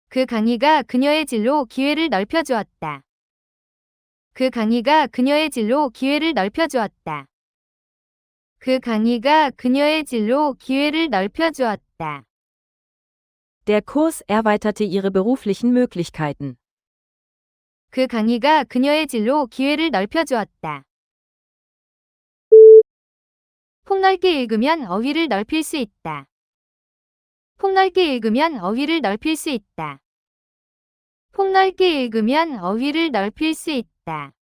그 강의가 그녀의 진로 기회를 넓혀주었다. 그 강의가 그녀의 진로 기회를 넓혀주었다. 그 강의가 그녀의 진로 기회를 넓혀주었다. Der Kurs erweiterte ihre beruflichen Möglichkeiten. 그 강의가 그녀의 진로 기회를 넓혀주었다. 폭넓게 읽으면 어휘를 넓힐 수 있다. 폭넓게 읽으면 어휘를 넓힐 수 있다. 폭넓게 읽으면 어휘를 넓힐 수 있다.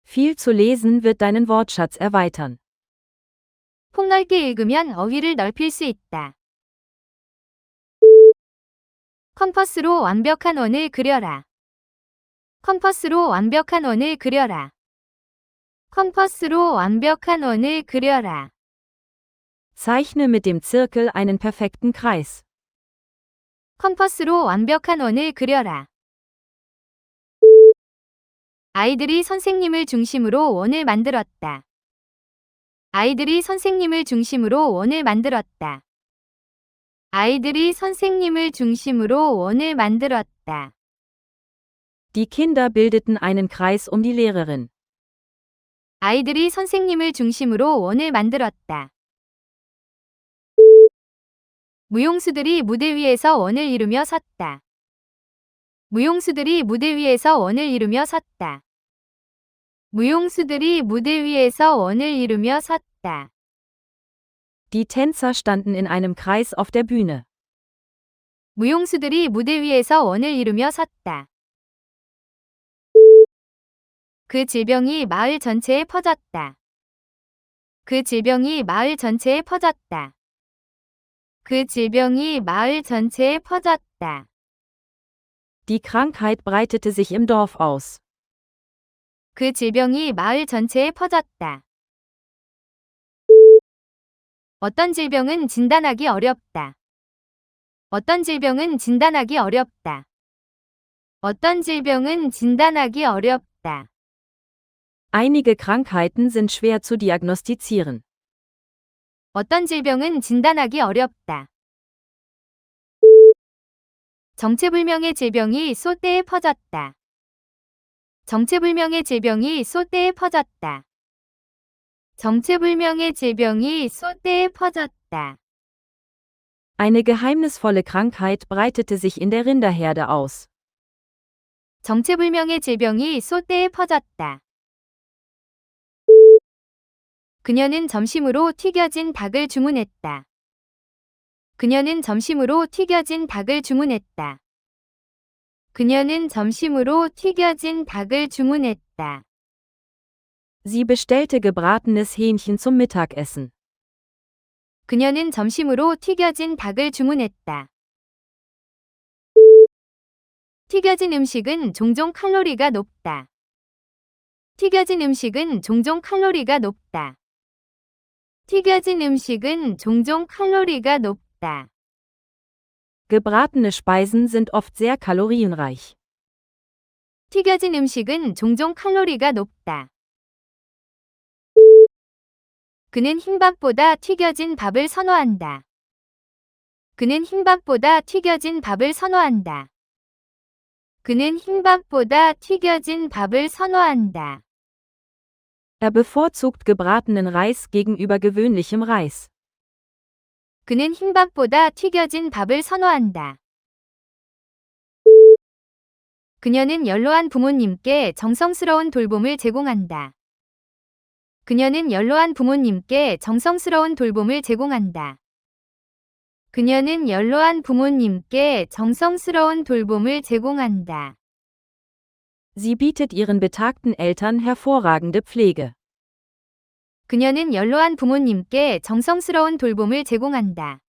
Viel zu lesen wird deinen Wortschatz erweitern. 폭넓게 읽으면 어휘를 넓힐 수 있다. 컴퍼스로 완벽한 원을 그려라. 컴퍼스로 완벽한 원을 그려라. 컴퍼스로 완벽한 원을 그려라. Zeichne mit dem Zirkel einen perfekten Kreis. 컴퍼스로 완벽한 원을 그려라. 아이들이 선생님을 중심으로 원을 만들었다. 아이들이 선생님을 중심으로 원을 만들었다. 아이들이 선생님을 중심으로 원을 만들었다. Die Kinder bildeten einen Kreis um die Lehrerin. 아이들이 선생님을 중심으로 원을 만들었다. 무용수들이 무대 위에서 원을 이루며 섰다. 무용수들이 무대 위에서 원을 이루며 섰다. 무용수들이 무대 위에서 원을 이루며 섰다. Die Tänzer standen in einem Kreis auf der Bühne. 무용수들이 무대 위에서 원을 이루며 섰다. 그 질병이 마을 전체에 퍼졌다. 그 질병이 마을 전체에 퍼졌다. 그 질병이 마을 전체에 퍼졌다. Die Krankheit breitete sich im Dorf aus. 그 질병이 마을 전체에 퍼졌다. 어떤 질병은 진단하기 어렵다. 어떤 질병은 진단하기 어렵다. 어떤 질병은 진단하기 어렵다. Einige Krankheiten sind schwer zu diagnostizieren. 어떤 질병은 진단하기 어렵다. 정체불명의 질병이 쏟대에 퍼졌다. 정체불명의 질병이 쏟대에 퍼졌다. 정체불명의 질병이 쏟대에 퍼졌다. Eine geheimnisvolle Krankheit breitete sich in der Rinderherde aus. 정체불명의 질병이 쏟대에 퍼졌다. 그녀는 점심으로 튀겨진 닭을 주문했다. 그녀는 점심으로 튀겨진 닭을 주문했다. 그녀는 점심으로 튀겨진 닭을 주문했다. Sie bestellte gebratenes Hähnchen zum Mittagessen. 그녀는 점심으로 튀겨진 닭을 주문했다. 튀겨진 음식은 종종 칼로리가 높다. 튀겨진 음식은 종종 칼로리가 높다. 튀겨진 음식은 종종 칼로리가 높다. Gebratene Speisen sind oft sehr kalorienreich. 튀겨진 음식은 종종 칼로리가 높다. 그는 흰밥보다 튀겨진 밥을 선호한다. 그는 흰밥보다 튀겨진 밥을 선호한다. 그는 흰밥보다 튀겨진 밥을 선호한다. Er bevorzugt gebratenen Reis gegenüber gewöhnlichem Reis. 그는 흰밥보다 튀겨진 밥을 선호한다. 그녀는 연로한 부모님께 정성스러운 돌봄을 제공한다. 그녀는 연로한 부모님께 정성스러운 돌봄을 제공한다. 그녀는 연로한 부모님께 정성스러운 돌봄을 제공한다. Sie bietet ihren betagten Eltern hervorragende Pflege. 그녀는 연로한 부모님께 정성스러운 돌봄을 제공한다.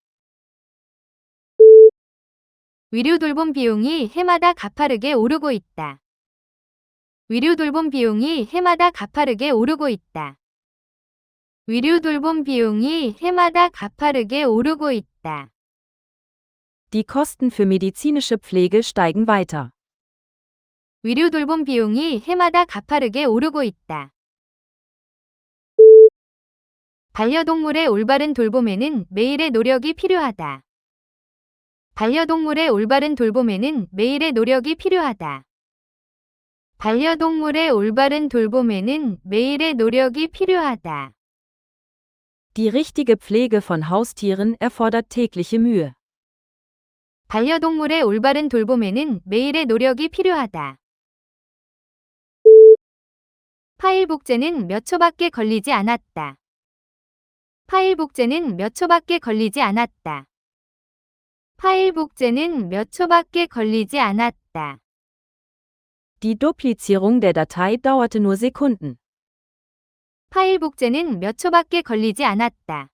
위료 돌봄 비용이 해마다 가파르게 오르고 있다. 위료 돌봄 비용이 해마다 가파르게 오르고 있다. 위료 돌봄 비용이 해마다 가파르게 오르고 있다. Die Kosten für medizinische Pflege steigen weiter. 위료 돌봄 비용이 해마다 가파르게 오르고 있다. 반려동물의 올바른 돌봄에는 매일의 노력이 필요하다. 반려동물의 올바른 돌봄에는 매일의 노력이 필요하다. 반려동물의 올바른 돌봄에는 매일의 노력이 필요하다. Die richtige Pflege von Haustieren erfordert tägliche Mühe. 반려동물의 올바른 돌봄에는 매일의 노력이 필요하다. 파일 복제는 몇 초밖에 걸리지 않았다. 파일 복제는 몇 초밖에 걸리지 않았다. 파일 복제는 몇 초밖에 걸리지 않았다. Die Duplizierung der Datei dauerte nur Sekunden. 파일 복제는 몇 초밖에 걸리지 않았다.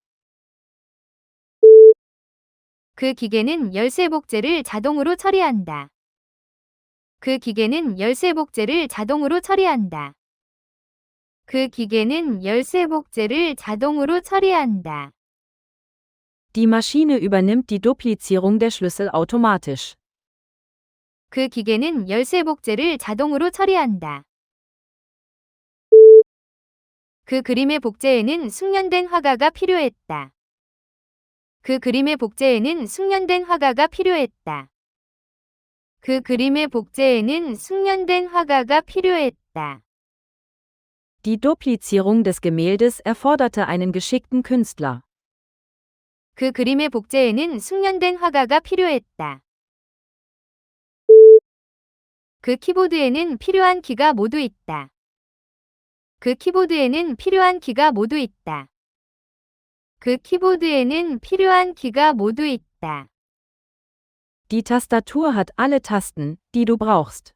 그 기계는 열쇠 복제를 자동으로 처리한다. 그 기계는 열쇠 복제를 자동으로 처리한다. 그 기계는 열쇠 복제를 자동으로 처리한다. Die Maschine übernimmt die Duplizierung der Schlüssel automatisch. 그 기계는 열쇠 복제를 자동으로 처리한다. 그 그림의 복제에는 숙련된 화가가 필요했다. 그 그림의 복제에는 숙련된 화가가 필요했다. 그 그림의 복제에는 숙련된 화가가 필요했다. Die Duplizierung des Gemäldes erforderte einen geschickten Künstler. 그 그림의 복제에는 숙련된 화가가 필요했다. 그 키보드에는 필요한 키가 모두 있다. 그 키보드에는 필요한 키가 모두 있다. 그 키보드에는 필요한 키가 모두 있다. Die Tastatur hat alle Tasten, die du brauchst.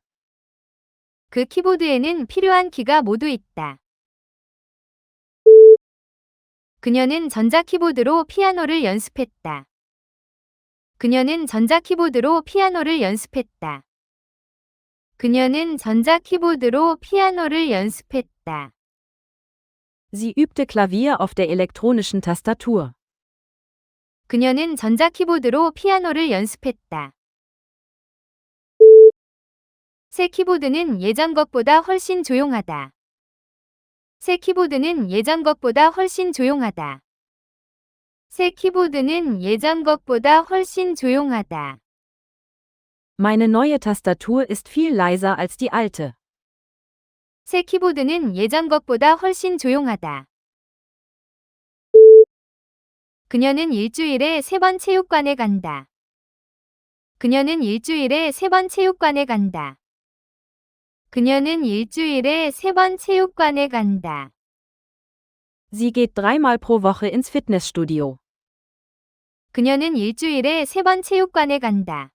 그 키보드에는 필요한 키가 모두 있다. 그녀는 전자 키보드로 피아노를 연습했다. 그녀는 전자 키보드로 피아노를 연습했다. 그녀는 전자 키보드로 피아노를 연습했다. Sie übte Klavier auf der elektronischen Tastatur. 그녀는 전자 키보드로 피아노를 연습했다. 새 키보드는 예전 것보다 훨씬 조용하다. 새 키보드는 예전 것보다 훨씬 조용하다. 새 키보드는 예전 것보다 훨씬 조용하다. Meine neue Tastatur ist viel leiser als die alte. 새 키보드는 예전 것보다 훨씬 조용하다. 그녀는 일주일에 3번 체육관에 간다. 그녀는 일주일에 3번 체육관에 간다. 그녀는 일주일에 3번 체육관에 간다. Sie geht 3-mal pro Woche ins Fitnessstudio. 그녀는 일주일에 3번 체육관에 간다.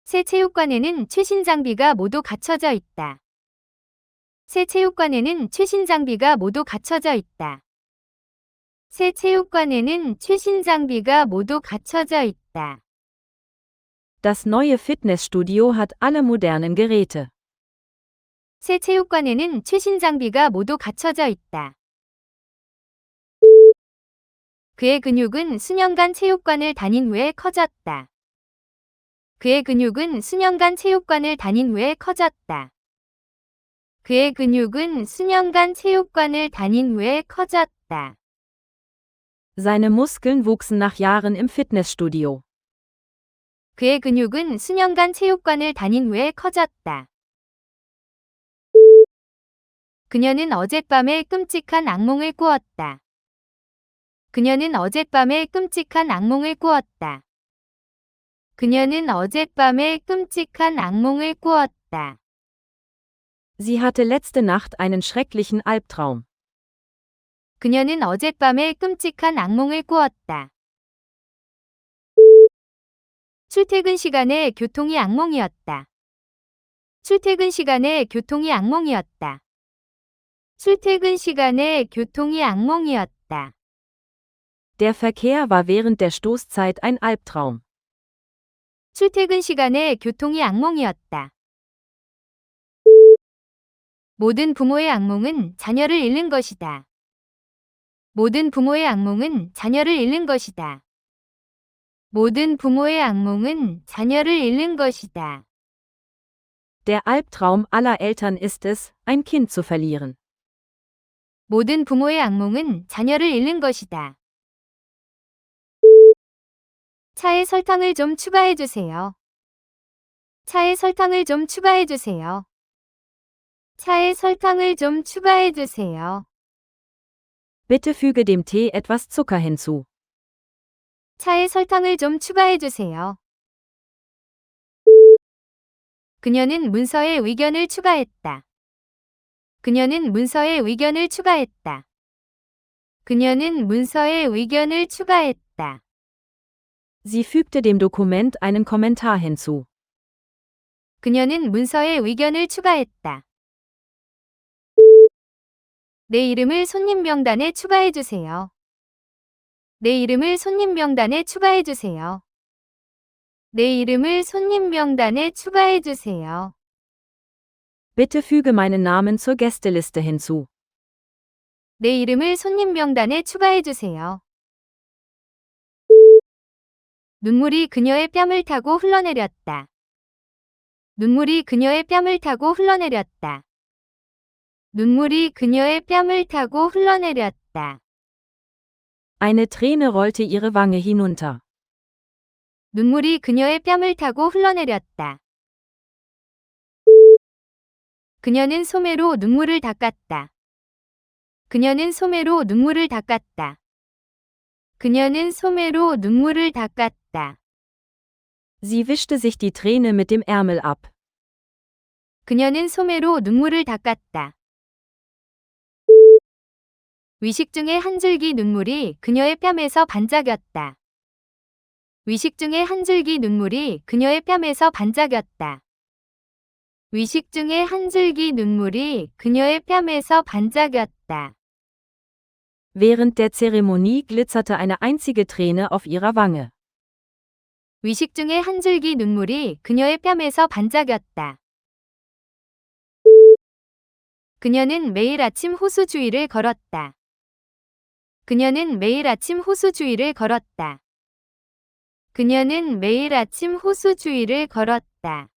새 체육관에는 최신 장비가 모두 갖춰져 있다. 새 체육관에는 최신 장비가 모두 갖춰져 있다. 새 체육관에는 최신 장비가 모두 갖춰져 있다. Das neue Fitnessstudio hat alle modernen Geräte. 새 체육관에는 최신 장비가 모두 갖춰져 있다. 그의 근육은 수년간 체육관을 다닌 후에 커졌다. 그의 근육은 수년간 체육관을 다닌 후에 커졌다. 그의 근육은 수년간 체육관을 다닌 후에 커졌다. Seine Muskeln wuchsen nach Jahren im Fitnessstudio. 그의 근육은 수년간 체육관을 다닌 후에 커졌다. 그녀는 어젯밤에 끔찍한 악몽을 꾸었다. 그녀는 어젯밤에 끔찍한 악몽을 꾸었다. 그녀는 어젯밤에 끔찍한 악몽을 꾸었다. Sie hatte letzte Nacht einen schrecklichen Albtraum. 그녀는 어젯밤에 끔찍한 악몽을 꾸었다. 출퇴근 시간에 교통이 악몽이었다. 출퇴근 시간에 교통이 악몽이었다. 출퇴근 시간에 교통이 악몽이었다. Der Verkehr war während der Stoßzeit ein Albtraum. 출퇴근 시간에 교통이 악몽이었다. 모든 부모의 악몽은 자녀를 잃는 것이다. 모든 부모의 악몽은 자녀를 잃는 것이다. 모든 부모의 악몽은 자녀를 잃는 것이다. Der Albtraum aller Eltern ist es, ein Kind zu verlieren. 모든 부모의 악몽은 자녀를 잃는 것이다. 차에 설탕을 좀 추가해 주세요. 차에 설탕을 좀 추가해 주세요. 차에 설탕을 좀 추가해 주세요. Bitte füge dem Tee etwas Zucker hinzu. 차에 설탕을 좀 추가해 주세요. 그녀는 문서에 의견을 추가했다. 그녀는 문서에 의견을 추가했다. 그녀는 문서에 의견을 추가했다. Sie fügte dem Dokument einen Kommentar hinzu. 그녀는 문서에 의견을 추가했다. 내 이름을 손님 명단에 추가해 주세요. 내 이름을 손님 명단에 추가해 주세요. 내 이름을 손님 명단에 추가해 주세요. Bitte füge meinen Namen zur Gästeliste hinzu. 내 이름을 손님 명단에 추가해 주세요. 눈물이 그녀의 뺨을 타고 흘러내렸다. 눈물이 그녀의 뺨을 타고 흘러내렸다. 눈물이 그녀의 뺨을 타고 흘러내렸다. Eine Träne rollte ihre Wange hinunter. 눈물이 그녀의 뺨을 타고 흘러내렸다. 그녀는 소매로 눈물을 닦았다. 그녀는 소매로 눈물을 닦았다. 그녀는 소매로 눈물을 닦았다. Sie wischte sich die Träne mit dem Ärmel ab. 그녀는 소매로 눈물을 닦았다. 위식 중에 한 줄기 눈물이 그녀의 뺨에서 반짝였다. 위식 중에 한 줄기 눈물이 그녀의 뺨에서 반짝였다. 위식 중에 한 줄기 눈물이 그녀의 뺨에서 반짝였다. Während der Zeremonie glitzerte eine einzige Träne auf ihrer Wange. 위식 중에 한 줄기 눈물이 그녀의 뺨에서 반짝였다. 그녀는 매일 아침 호수 주위를 걸었다. 그녀는 매일 아침 호수 주위를 걸었다. 그녀는 매일 아침 호수 주위를 걸었다.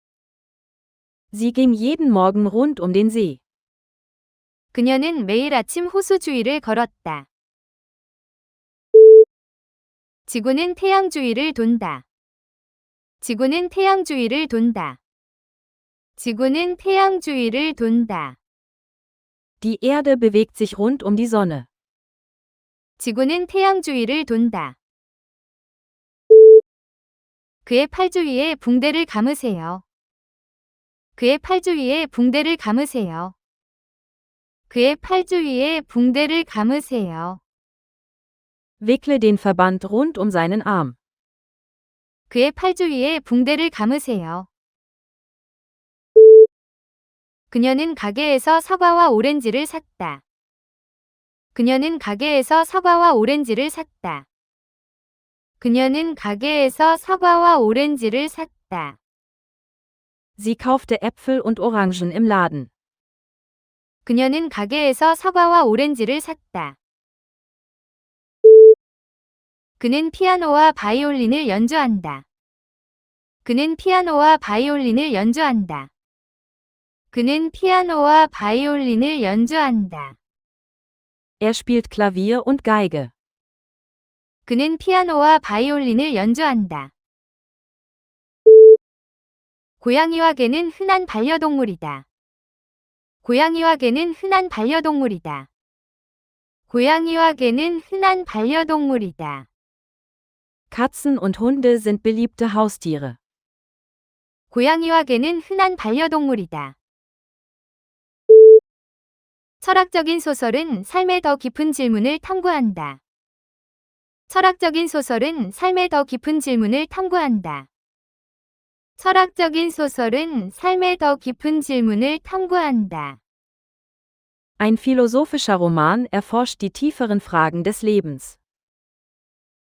Sie ging jeden Morgen rund um den See. 그녀는 매일 아침 호수 주위를 걸었다. 지구는 태양 주위를 돈다. 지구는 태양 주위를 돈다. 지구는 태양 주위를 돈다. Die Erde bewegt sich rund um die Sonne. 지구는 태양 주위를 돈다. 그의 팔 주위에 붕대를 감으세요. 그의 팔 주위에 붕대를 감으세요. 그의 팔 주위에 붕대를 감으세요. Wickle den Verband rund um seinen Arm. 그의 팔 주위에 붕대를 감으세요. 그녀는 가게에서 사과와 오렌지를 샀다. 그녀는 가게에서 사과와 오렌지를 샀다. 그녀는 가게에서 사과와 오렌지를 샀다. Sie kaufte Äpfel und Orangen im Laden. 그녀는 가게에서 사과와 오렌지를 샀다. 그는 피아노와 바이올린을 연주한다. 그는 피아노와 바이올린을 연주한다. 그는 피아노와 바이올린을 연주한다. Er spielt Klavier und Geige. 그는 피아노와 바이올린을 연주한다. 고양이와 개는 흔한 반려동물이다. 고양이와 개는 흔한 반려동물이다. 고양이와 개는 흔한 반려동물이다. Katzen und Hunde sind beliebte Haustiere. 고양이와 개는 흔한 반려동물이다. 철학적인 소설은 삶의 더 깊은 질문을 탐구한다. 철학적인 소설은 삶의 더 깊은 질문을 탐구한다. 철학적인 소설은 삶의 더 깊은 질문을 탐구한다. Ein philosophischer Roman erforscht die tieferen Fragen des Lebens.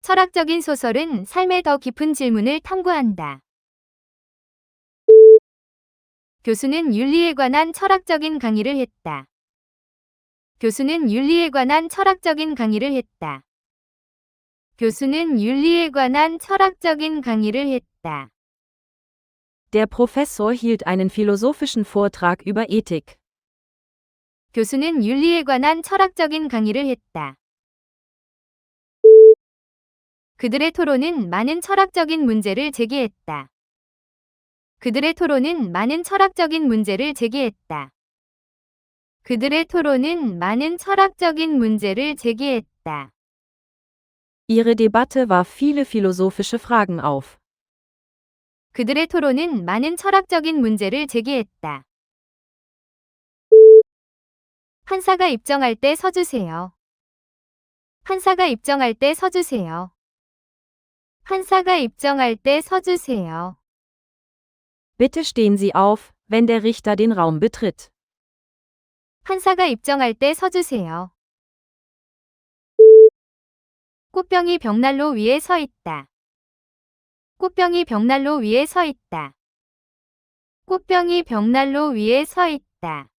철학적인 소설은 삶의 더 깊은 질문을 탐구한다. 교수는 윤리에 관한 철학적인 강의를 했다. 교수는 윤리에 관한 철학적인 강의를 했다. 교수는 윤리에 관한 철학적인 강의를 했다. Der Professor hielt einen philosophischen Vortrag über Ethik. 교수는 윤리에 관한 철학적인 강의를 했다. 그들의 토론은 많은 철학적인 문제를 제기했다. 그들의 토론은 많은 철학적인 문제를 제기했다. 그들의 토론은 많은 철학적인 문제를 제기했다. Ihre Debatte warf viele philosophische Fragen auf. 그들의 토론은 많은 철학적인 문제를 제기했다. 판사가 입정할 때 서주세요. 판사가 입정할 때 서주세요. 판사가 입정할 때 서주세요. Bitte stehen Sie auf, wenn der Richter den Raum betritt. 판사가 입정할 때 서주세요. 꽃병이 벽난로 위에 서 있다. 꽃병이 벽난로 위에 서 있다. 꽃병이 벽난로 위에 서 있다.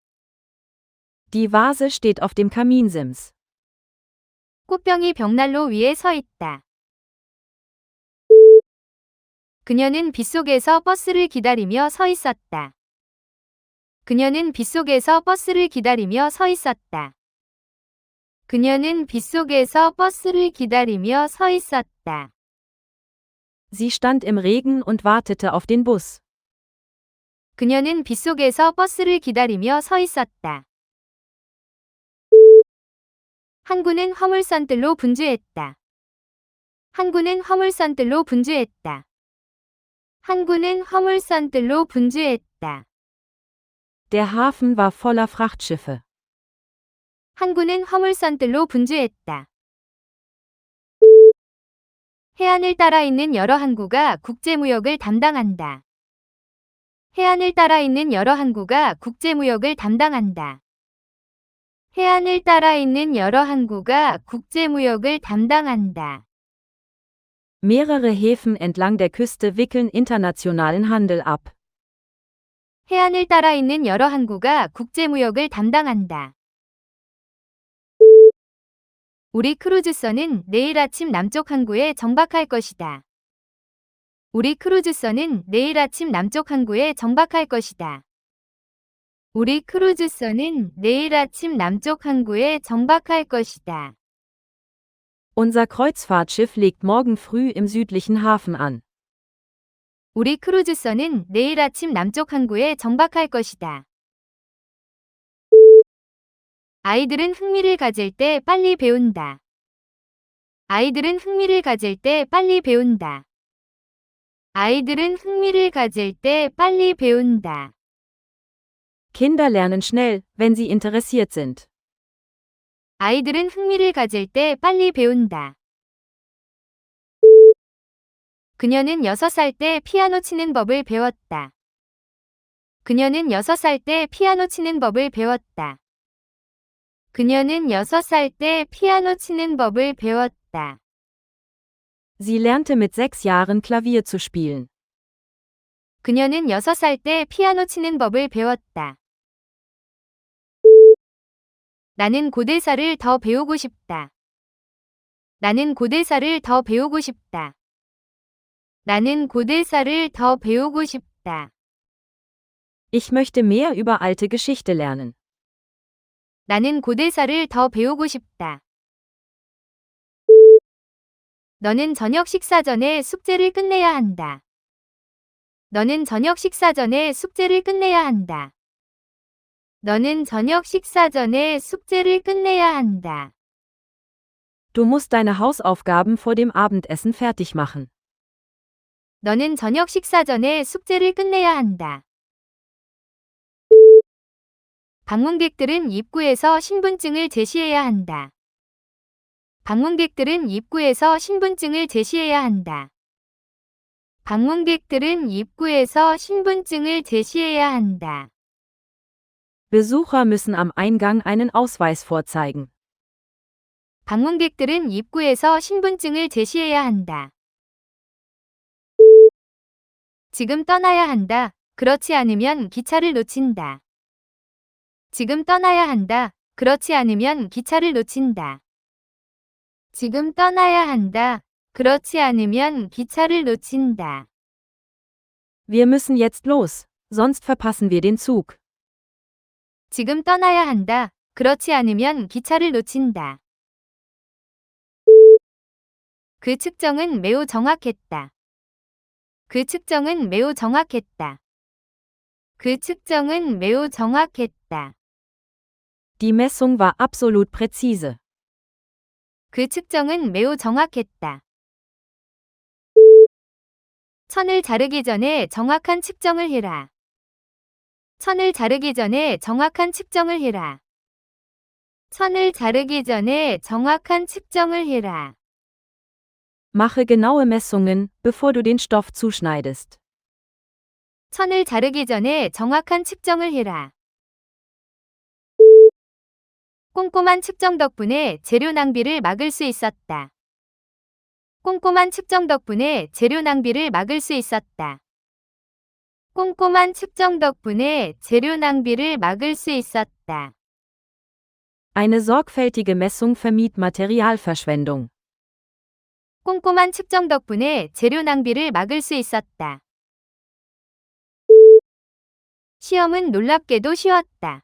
Die Vase steht auf dem Kaminsims. 꽃병이 벽난로 위에 서 있다. 그녀는 빗속에서 버스를 기다리며 서 있었다. 그녀는 빗속에서 버스를 기다리며 서 있었다. 그녀는 빗속에서 버스를 기다리며 서 있었다. Sie stand im Regen und wartete auf den Bus. 그녀는 빗속에서 버스를 기다리며 서 있었다. 항구는 화물선들로 분주했다. 항구는 화물선들로 분주했다. 항구는 화물선들로 분주했다. Der Hafen war voller Frachtschiffe. 항구는 화물선들로 분주했다. 해안을 따라 있는 여러 항구가 국제무역을 담당한다. 해안을 따라 있는 여러 항구가 국제무역을 담당한다. 해안을 따라 있는 여러 항구가 국제무역을 담당한다. Mehrere Häfen entlang der Küste wickeln internationalen Handel ab. 해안을 따라 있는 여러 항구가 국제무역을 담당한다. 우리 크루즈선은 내일 아침 남쪽 항구에 정박할 것이다. 우리 크루즈선은 내일 아침 남쪽 항구에 정박할 것이다. 우리 크루즈선은 내일 아침 남쪽 항구에 정박할 것이다. Unser Kreuzfahrtschiff legt morgen früh im südlichen Hafen an. 우리 크루즈선은 내일 아침 남쪽 항구에 정박할 것이다. 아이들은 흥미를 가질 때 빨리 배운다. 아이들은 흥미를 가질 때 빨리 배운다. 아이들은 흥미를 가질 때 빨리 배운다. Kinder lernen schnell, wenn sie interessiert sind. 아이들은 흥미를 가질 때 빨리 배운다. 그녀는 6살 때 피아노 치는 법을 배웠다. 그녀는 6살 때 피아노 치는 법을 배웠다. 그녀는 6살 때 피아노 치는 법을 배웠다. Sie lernte mit 6 Jahren Klavier zu spielen. 그녀는 6살 때 피아노 치는 법을 배웠다. 나는 고대사를 더 배우고 싶다. 나는 고대사를 더 배우고 싶다. 나는 고대사를 더 배우고 싶다. Ich möchte mehr über alte Geschichte lernen. 나는 고대사를 더 배우고 싶다. 너는 저녁 식사 전에 숙제를 끝내야 한다. 너는 저녁 식사 전에 숙제를 끝내야 한다. 너는 저녁 식사 전에 숙제를 끝내야 한다. Du musst deine Hausaufgaben vor dem Abendessen fertig machen. 너는 저녁 식사 전에 숙제를 끝내야 한다. 방문객들은 입구에서 신분증을 제시해야 한다. 방문객들은 입구에서 신분증을 제시해야 한다. 방문객들은 입구에서 신분증을 제시해야 한다. Besucher müssen am Eingang einen Ausweis vorzeigen. 방문객들은 입구에서 신분증을 제시해야 한다. 지금 떠나야 한다. 그렇지 않으면 기차를 놓친다. 지금 떠나야 한다. 그렇지 않으면 기차를 놓친다. 지금 떠나야 한다. 그렇지 않으면 기차를 놓친다. Wir müssen jetzt los, sonst verpassen wir den Zug. 지금 떠나야 한다. 그렇지 않으면 기차를 놓친다. 그 측정은 매우 정확했다. 그 측정은 매우 정확했다. 그 측정은 매우 정확했다. Die Messung war absolut präzise. 그 측정은 매우 정확했다. 천을 자르기 전에 정확한 측정을 해라. 천을 자르기 전에 정확한 측정을 해라. 천을 자르기 전에 정확한 측정을 해라. Mache genaue Messungen, bevor du den Stoff zuschneidest. 천을 자르기 전에 정확한 측정을 해라. 꼼꼼한 측정 덕분에 재료 낭비를 막을 수 있었다. 꼼꼼한 측정 덕분에 재료 낭비를 막을 수 있었다. 꼼꼼한 측정 덕분에 재료 낭비를 막을 수 있었다. Eine sorgfältige Messung vermied Materialverschwendung. 꼼꼼한 측정 덕분에 재료 낭비를 막을 수 있었다. 시험은 놀랍게도 쉬웠다.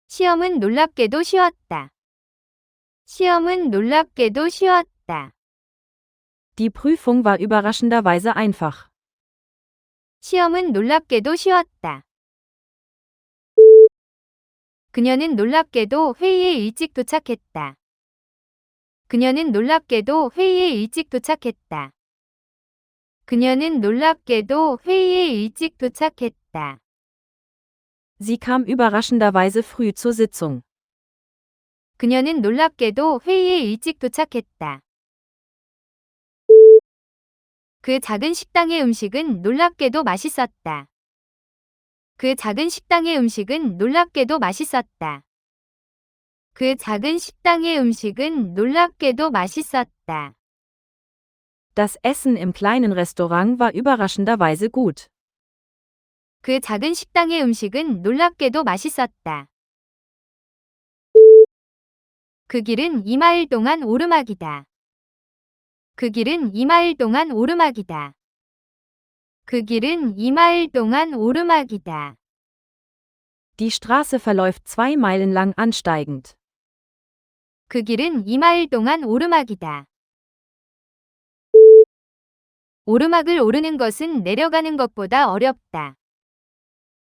시험은 놀랍게도 쉬웠다. 시험은 놀랍게도 쉬웠다. Die Prüfung war überraschenderweise einfach. 시험은 놀랍게도 쉬웠다. 그녀는 놀랍게도 회의에 일찍 도착했다. 그녀는 놀랍게도 회의에 일찍 도착했다. 그녀는 놀랍게도 회의에 일찍 도착했다. Sie kam überraschenderweise früh zur Sitzung. 그녀는 놀랍게도 회의에 일찍 도착했다. 그 작은 식당의 음식은 놀랍게도 맛있었다. 그 작은 식당의 음식은 놀랍게도 맛있었다. 그 작은 식당의 음식은 놀랍게도 맛있었다. Das Essen im kleinen Restaurant war überraschenderweise gut. 그 작은 식당의 음식은 놀랍게도 맛있었다. 그 길은 2마일 동안 오르막이다. 그 길은 2마일 동안 오르막이다. 그 길은 2마일 동안 오르막이다. Die Straße verläuft 2 Meilen lang ansteigend. 그 길은 2마일 동안 오르막이다. 오르막을 오르는 것은 내려가는 것보다 어렵다.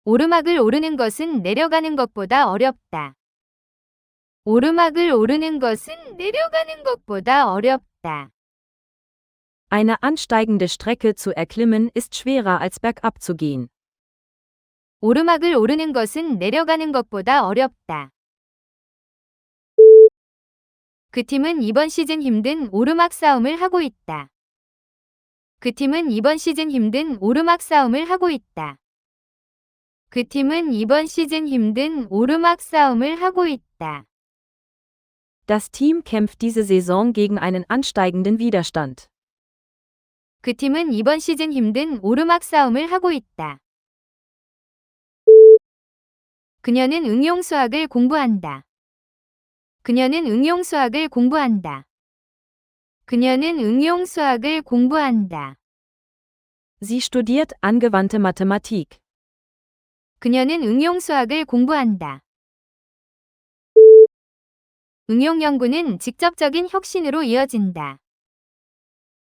오르막을 오르는 것은 내려가는 것보다 어렵다. 오르막을 오르는 것은 내려가는 것보다 어렵다. Eine ansteigende Strecke zu erklimmen ist schwerer als bergab zu gehen. 오르막을 오르는 것은 내려가는 것보다 어렵다. 그 팀은 이번 시즌 힘든 오르막 싸움을 하고 있다. 그 팀은 이번 시즌 힘든 오르막 싸움을 하고 있다. 그 팀은 이번 시즌 힘든 오르막 싸움을 하고 있다. Das Team kämpft diese Saison gegen einen ansteigenden Widerstand. 그 팀은 이번 시즌 힘든 오르막 싸움을 하고 있다. 그녀는 응용 수학을 공부한다. 그녀는 응용 수학을 공부한다. 그녀는 응용 수학을 공부한다. Sie studiert angewandte Mathematik. 그녀는 응용 수학을 공부한다. 응용 연구는 직접적인 혁신으로 이어진다.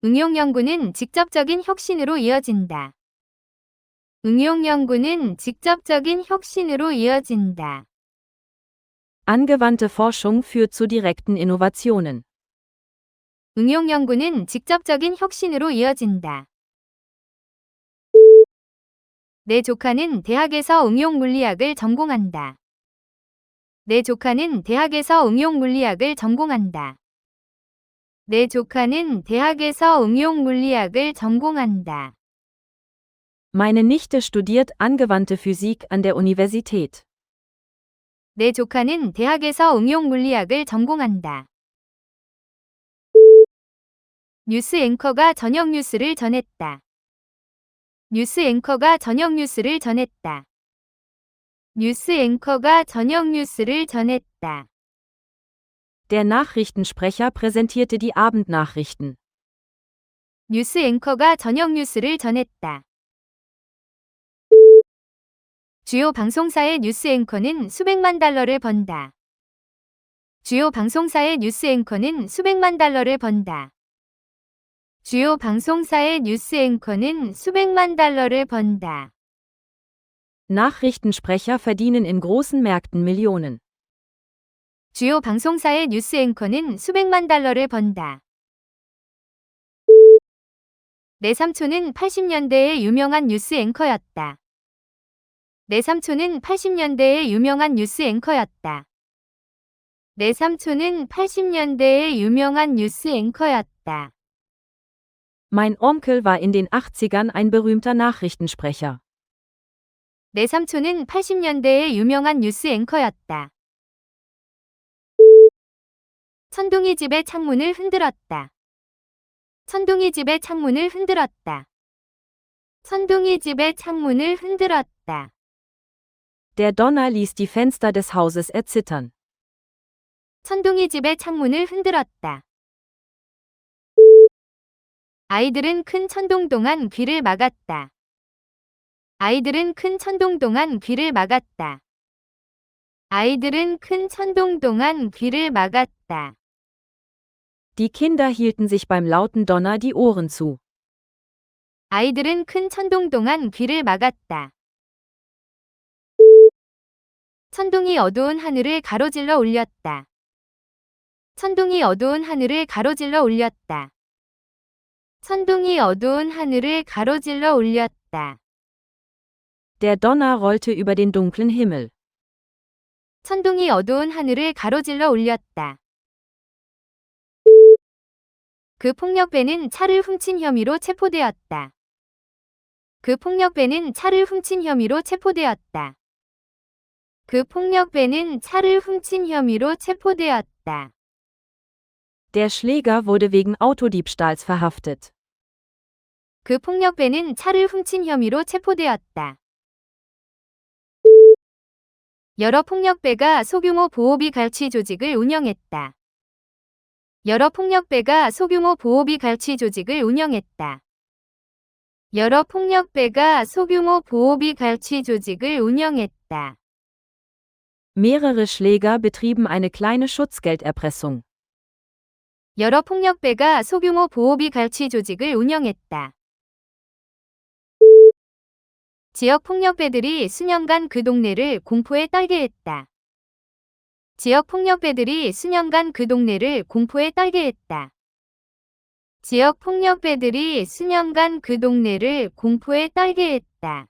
응용 연구는 직접적인 혁신으로 이어진다. 응용 연구는 직접적인 혁신으로 이어진다. Angewandte Forschung führt zu direkten Innovationen. 응용 연구는 직접적인 혁신으로 이어진다. 내 조카는 대학에서 응용 물리학을 전공한다. 내 조카는 대학에서 응용 물리학을 전공한다. 내 조카는 대학에서 응용 물리학을 전공한다. Meine Nichte studiert angewandte Physik an der Universität. 내 조카는 대학에서 응용 물리학을 전공한다. 뉴스 앵커가 저녁 뉴스를 전했다. 뉴스 앵커가 저녁 뉴스를 전했다. 뉴스 앵커가 저녁 뉴스를 전했다. Der Nachrichtensprecher präsentierte die Abendnachrichten. 뉴스 앵커가 저녁 뉴스를 전했다. 주요 방송사의 뉴스 앵커는 수백만 달러를 번다. 주요 방송사의 뉴스 앵커는 수백만 달러를 번다. 주요 방송사의 뉴스 앵커는 수백만 달러를 번다. Nachrichtensprecher verdienen in großen Märkten Millionen. 주요 방송사의 뉴스 앵커는 수백만 달러를 번다. 내 삼촌은 80년대의 유명한 뉴스 앵커였다. 내 삼촌은 80년대의 유명한 뉴스 앵커였다. 내 삼촌은 80년대의 유명한 뉴스 앵커였다. Mein Onkel war in den 80ern ein berühmter Nachrichtensprecher. 내 삼촌은 80년대의 유명한 뉴스 앵커였다. 천둥이 집의 창문을 흔들었다. 천둥이 집의 창문을 흔들었다. 천둥이 집의 창문을 흔들었다. Der Donner ließ die Fenster des Hauses erzittern. 천둥이 집의 창문을 흔들었다. 아이들은 큰 천둥 동안 귀를 막았다. 아이들은 큰 천둥 동안 귀를 막았다. 아이들은 큰 천둥 동안 귀를 막았다. Die Kinder hielten sich beim lauten Donner die Ohren zu. 아이들은 큰 천둥 동안 귀를 막았다. 천둥이 어두운 하늘을 가로질러 올렸다. 천둥이 어두운 하늘을 가로질러 올렸다. 천둥이 어두운 하늘을 가로질러 올렸다. Der Donner rollte über den dunklen Himmel. 천둥이 어두운 하늘을 가로질러 올렸다. 그 폭력배는 차를 훔친 혐의로 체포되었다. 그 폭력배는 차를 훔친 혐의로 체포되었다. 그 폭력배는 차를 훔친 혐의로 체포되었다. Der Schläger wurde wegen Autodiebstahls verhaftet. 그 폭력배는 차를 훔친 혐의로 체포되었다. 여러 폭력배가 소규모 보호비 갈취 조직을 운영했다. 여러 폭력배가 소규모 보호비 갈취 조직을 운영했다. 여러 폭력배가 소규모 보호비 갈취 조직을 운영했다. Mehrere Schläger betrieben eine kleine Schutzgelderpressung. 여러 폭력배가 소규모 보호비 갈취 조직을 운영했다. 지역 폭력배들이 수년간 그 동네를 공포에 떨게 했다. 지역 폭력배들이 수년간 그 동네를 공포에 떨게 했다. 지역 폭력배들이 수년간 그 동네를 공포에 떨게 했다.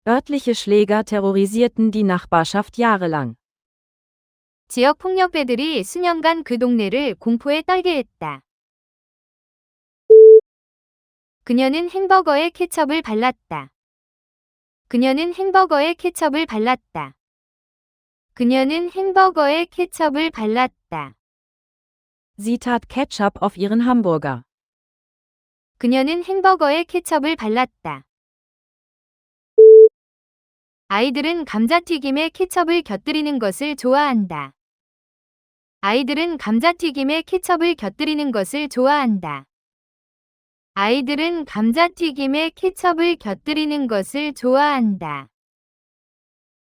Örtliche Schläger terrorisierten die Nachbarschaft jahrelang. 지역 폭력배들이 수년간 그 동네를 공포에 떨게 했다. 그녀는 햄버거에 케첩을 발랐다. 그녀는 햄버거에 케첩을 발랐다. 그녀는 햄버거에 케첩을 발랐다. Sie tat Ketchup auf ihren Hamburger. 그녀는 햄버거에 케첩을 발랐다. 아이들은 감자튀김에 케첩을 곁들이는 것을 좋아한다. 아이들은 감자튀김에 케첩을 곁들이는 것을 좋아한다. 아이들은 감자튀김에 케첩을 곁들이는 것을 좋아한다.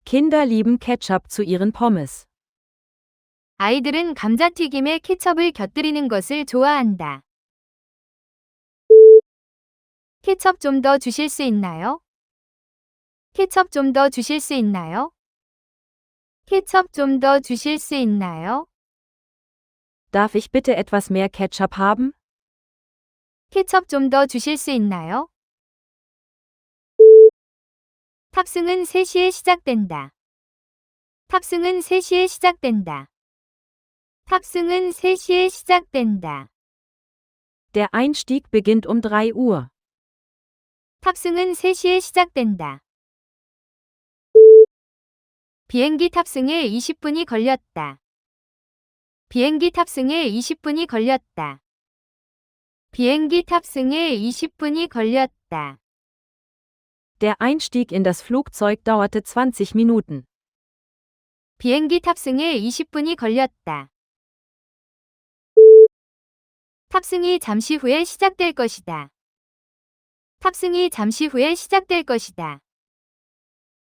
Kinder lieben Ketchup zu ihren Pommes. 아이들은 감자튀김에 케첩을 곁들이는 것을 좋아한다. 케첩 좀 더 주실 수 있나요? 케첩 좀 더 주실 수 있나요? 케첩 좀 더 주실 수 있나요? Darf ich bitte etwas mehr Ketchup haben? 케첩 좀 더 주실 수 있나요? 탑승은 3시에 시작된다. 탑승은 3시에 시작된다. 탑승은 3시에 시작된다. Der Einstieg beginnt um 3 Uhr. 탑승은 3시에 시작된다. 비행기 탑승에 20분이 걸렸다. 비행기 탑승에 20분이 걸렸다. 비행기 탑승에 20분이 걸렸다. Der Einstieg in das Flugzeug dauerte 20 Minuten. 비행기 탑승에 20분이 걸렸다. 탑승이 잠시 후에 시작될 것이다. 탑승이 잠시 후에 시작될 것이다.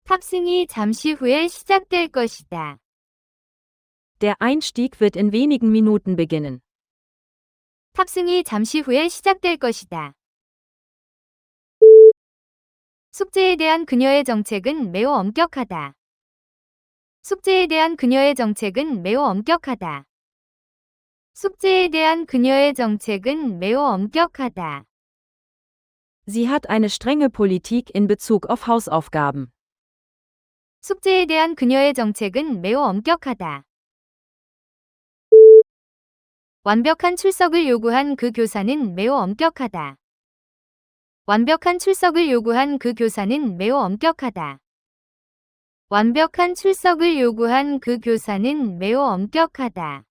탑승이 잠시 후에 시작될 것이다. Der Einstieg wird in wenigen Minuten beginnen. 탑승이 잠시 후에 시작될 것이다. 숙제에 대한 그녀의 정책은 매우 엄격하다. 숙제에 대한 그녀의 정책은 매우 엄격하다. 숙제에 대한 그녀의 정책은 매우 엄격하다. Sie hat eine strenge Politik in Bezug auf Hausaufgaben. 숙제에 대한 그녀의 정책은 매우 엄격하다. 완벽한 출석을 요구한 그 교사는 매우 엄격하다. 완벽한 출석을 요구한 그 교사는 매우 엄격하다. 완벽한 출석을 요구한 그 교사는 매우 엄격하다.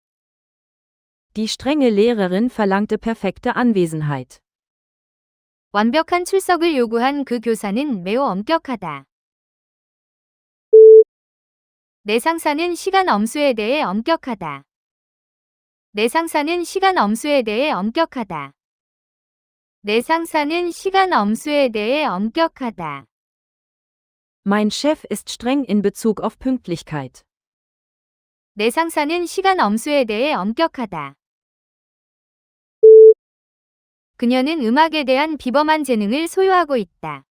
Die strenge Lehrerin verlangte perfekte Anwesenheit. 완벽한 출석을 요구한 그 교사는 매우 엄격하다. 내 상사는 시간 엄수에 대해 엄격하다. 내 상사는 시간 엄수에 대해 엄격하다. 내 상사는 시간 엄수에 대해 엄격하다. Mein Chef ist streng in Bezug auf Pünktlichkeit. 내 상사는 시간 엄수에 대해 엄격하다. 그녀는 음악에 대한 비범한 재능을 소유하고 있다.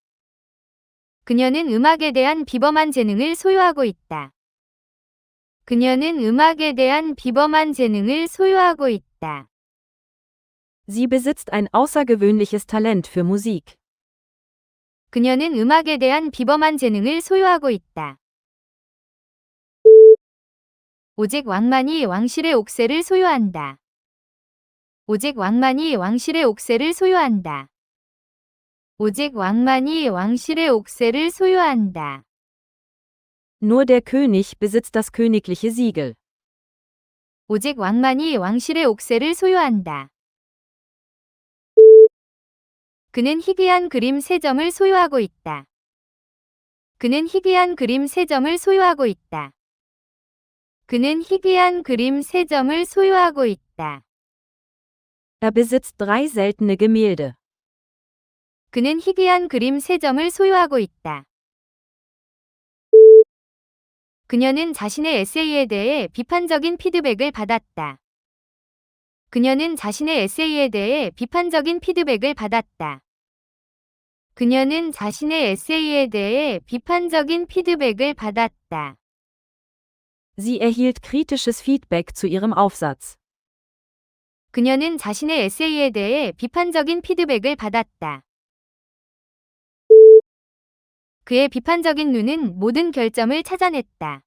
그녀는 음악에 대한 비범한 재능을 소유하고 있다. 그녀는 음악에 대한 비범한 재능을 소유하고 있다. Sie besitzt ein außergewöhnliches Talent für Musik. 그녀는 음악에 대한 비범한 재능을 소유하고 있다. 오직 왕만이 왕실의 옥새를 소유한다. 오직 왕만이 왕실의 옥새를 소유한다. 오직 왕만이 왕실의 옥새를 소유한다. Nur der König besitzt das königliche Siegel. 오직 왕만이 왕실의 옥새를 소유한다. 그는 희귀한 그림 3점을 소유하고 있다. 그는 희귀한 그림 3점을 소유하고 있다. 그는 희귀한 그림 3점을 소유하고 있다. Er besitzt 3 seltene Gemälde. 그는 희귀한 그림 3점을 소유하고 있다. 그녀는 자신의 에세이에 대해 비판적인 피드백을 받았다. 그녀는 자신의 에세이에 대해 비판적인 피드백을 받았다. 그녀는 자신의 에세이에 대해 비판적인 피드백을 받았다. Sie erhielt kritisches Feedback zu ihrem Aufsatz. 그녀는 자신의 에세이에 대해 비판적인 피드백을 받았다. 그의 비판적인 눈은 모든 결점을 찾아냈다.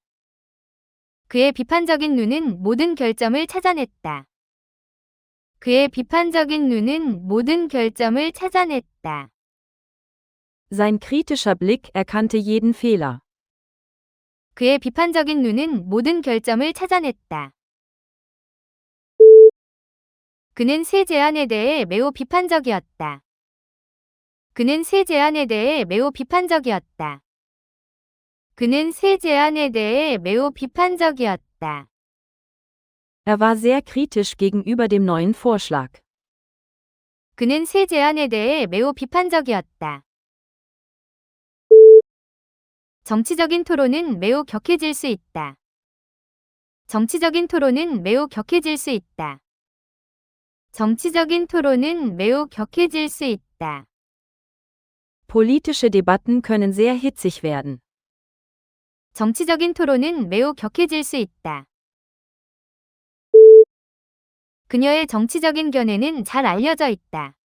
그의 비판적인 눈은 모든 결점을 찾아냈다. 그의 비판적인 눈은 모든 결점을 찾아냈다. Sein kritischer Blick erkannte jeden Fehler. 그의 비판적인 눈은 모든 결점을 찾아냈다. 그는 새 제안에 대해 매우 비판적이었다. 그는 새 제안에 대해 매우 비판적이었다. 그는 새 제안에 대해 매우 비판적이었다. Er war sehr kritisch gegenüber dem neuen Vorschlag. 그는 새 제안에 대해 매우 비판적이었다. 정치적인 토론은 매우 격해질 수 있다. 정치적인 토론은 매우 격해질 수 있다. 정치적인 토론은 매우 격해질 수 있다. Politische Debatten können sehr hitzig werden. 정치적인 토론은 매우 격해질 수 있다. 그녀의 정치적인 견해는 잘 알려져 있다.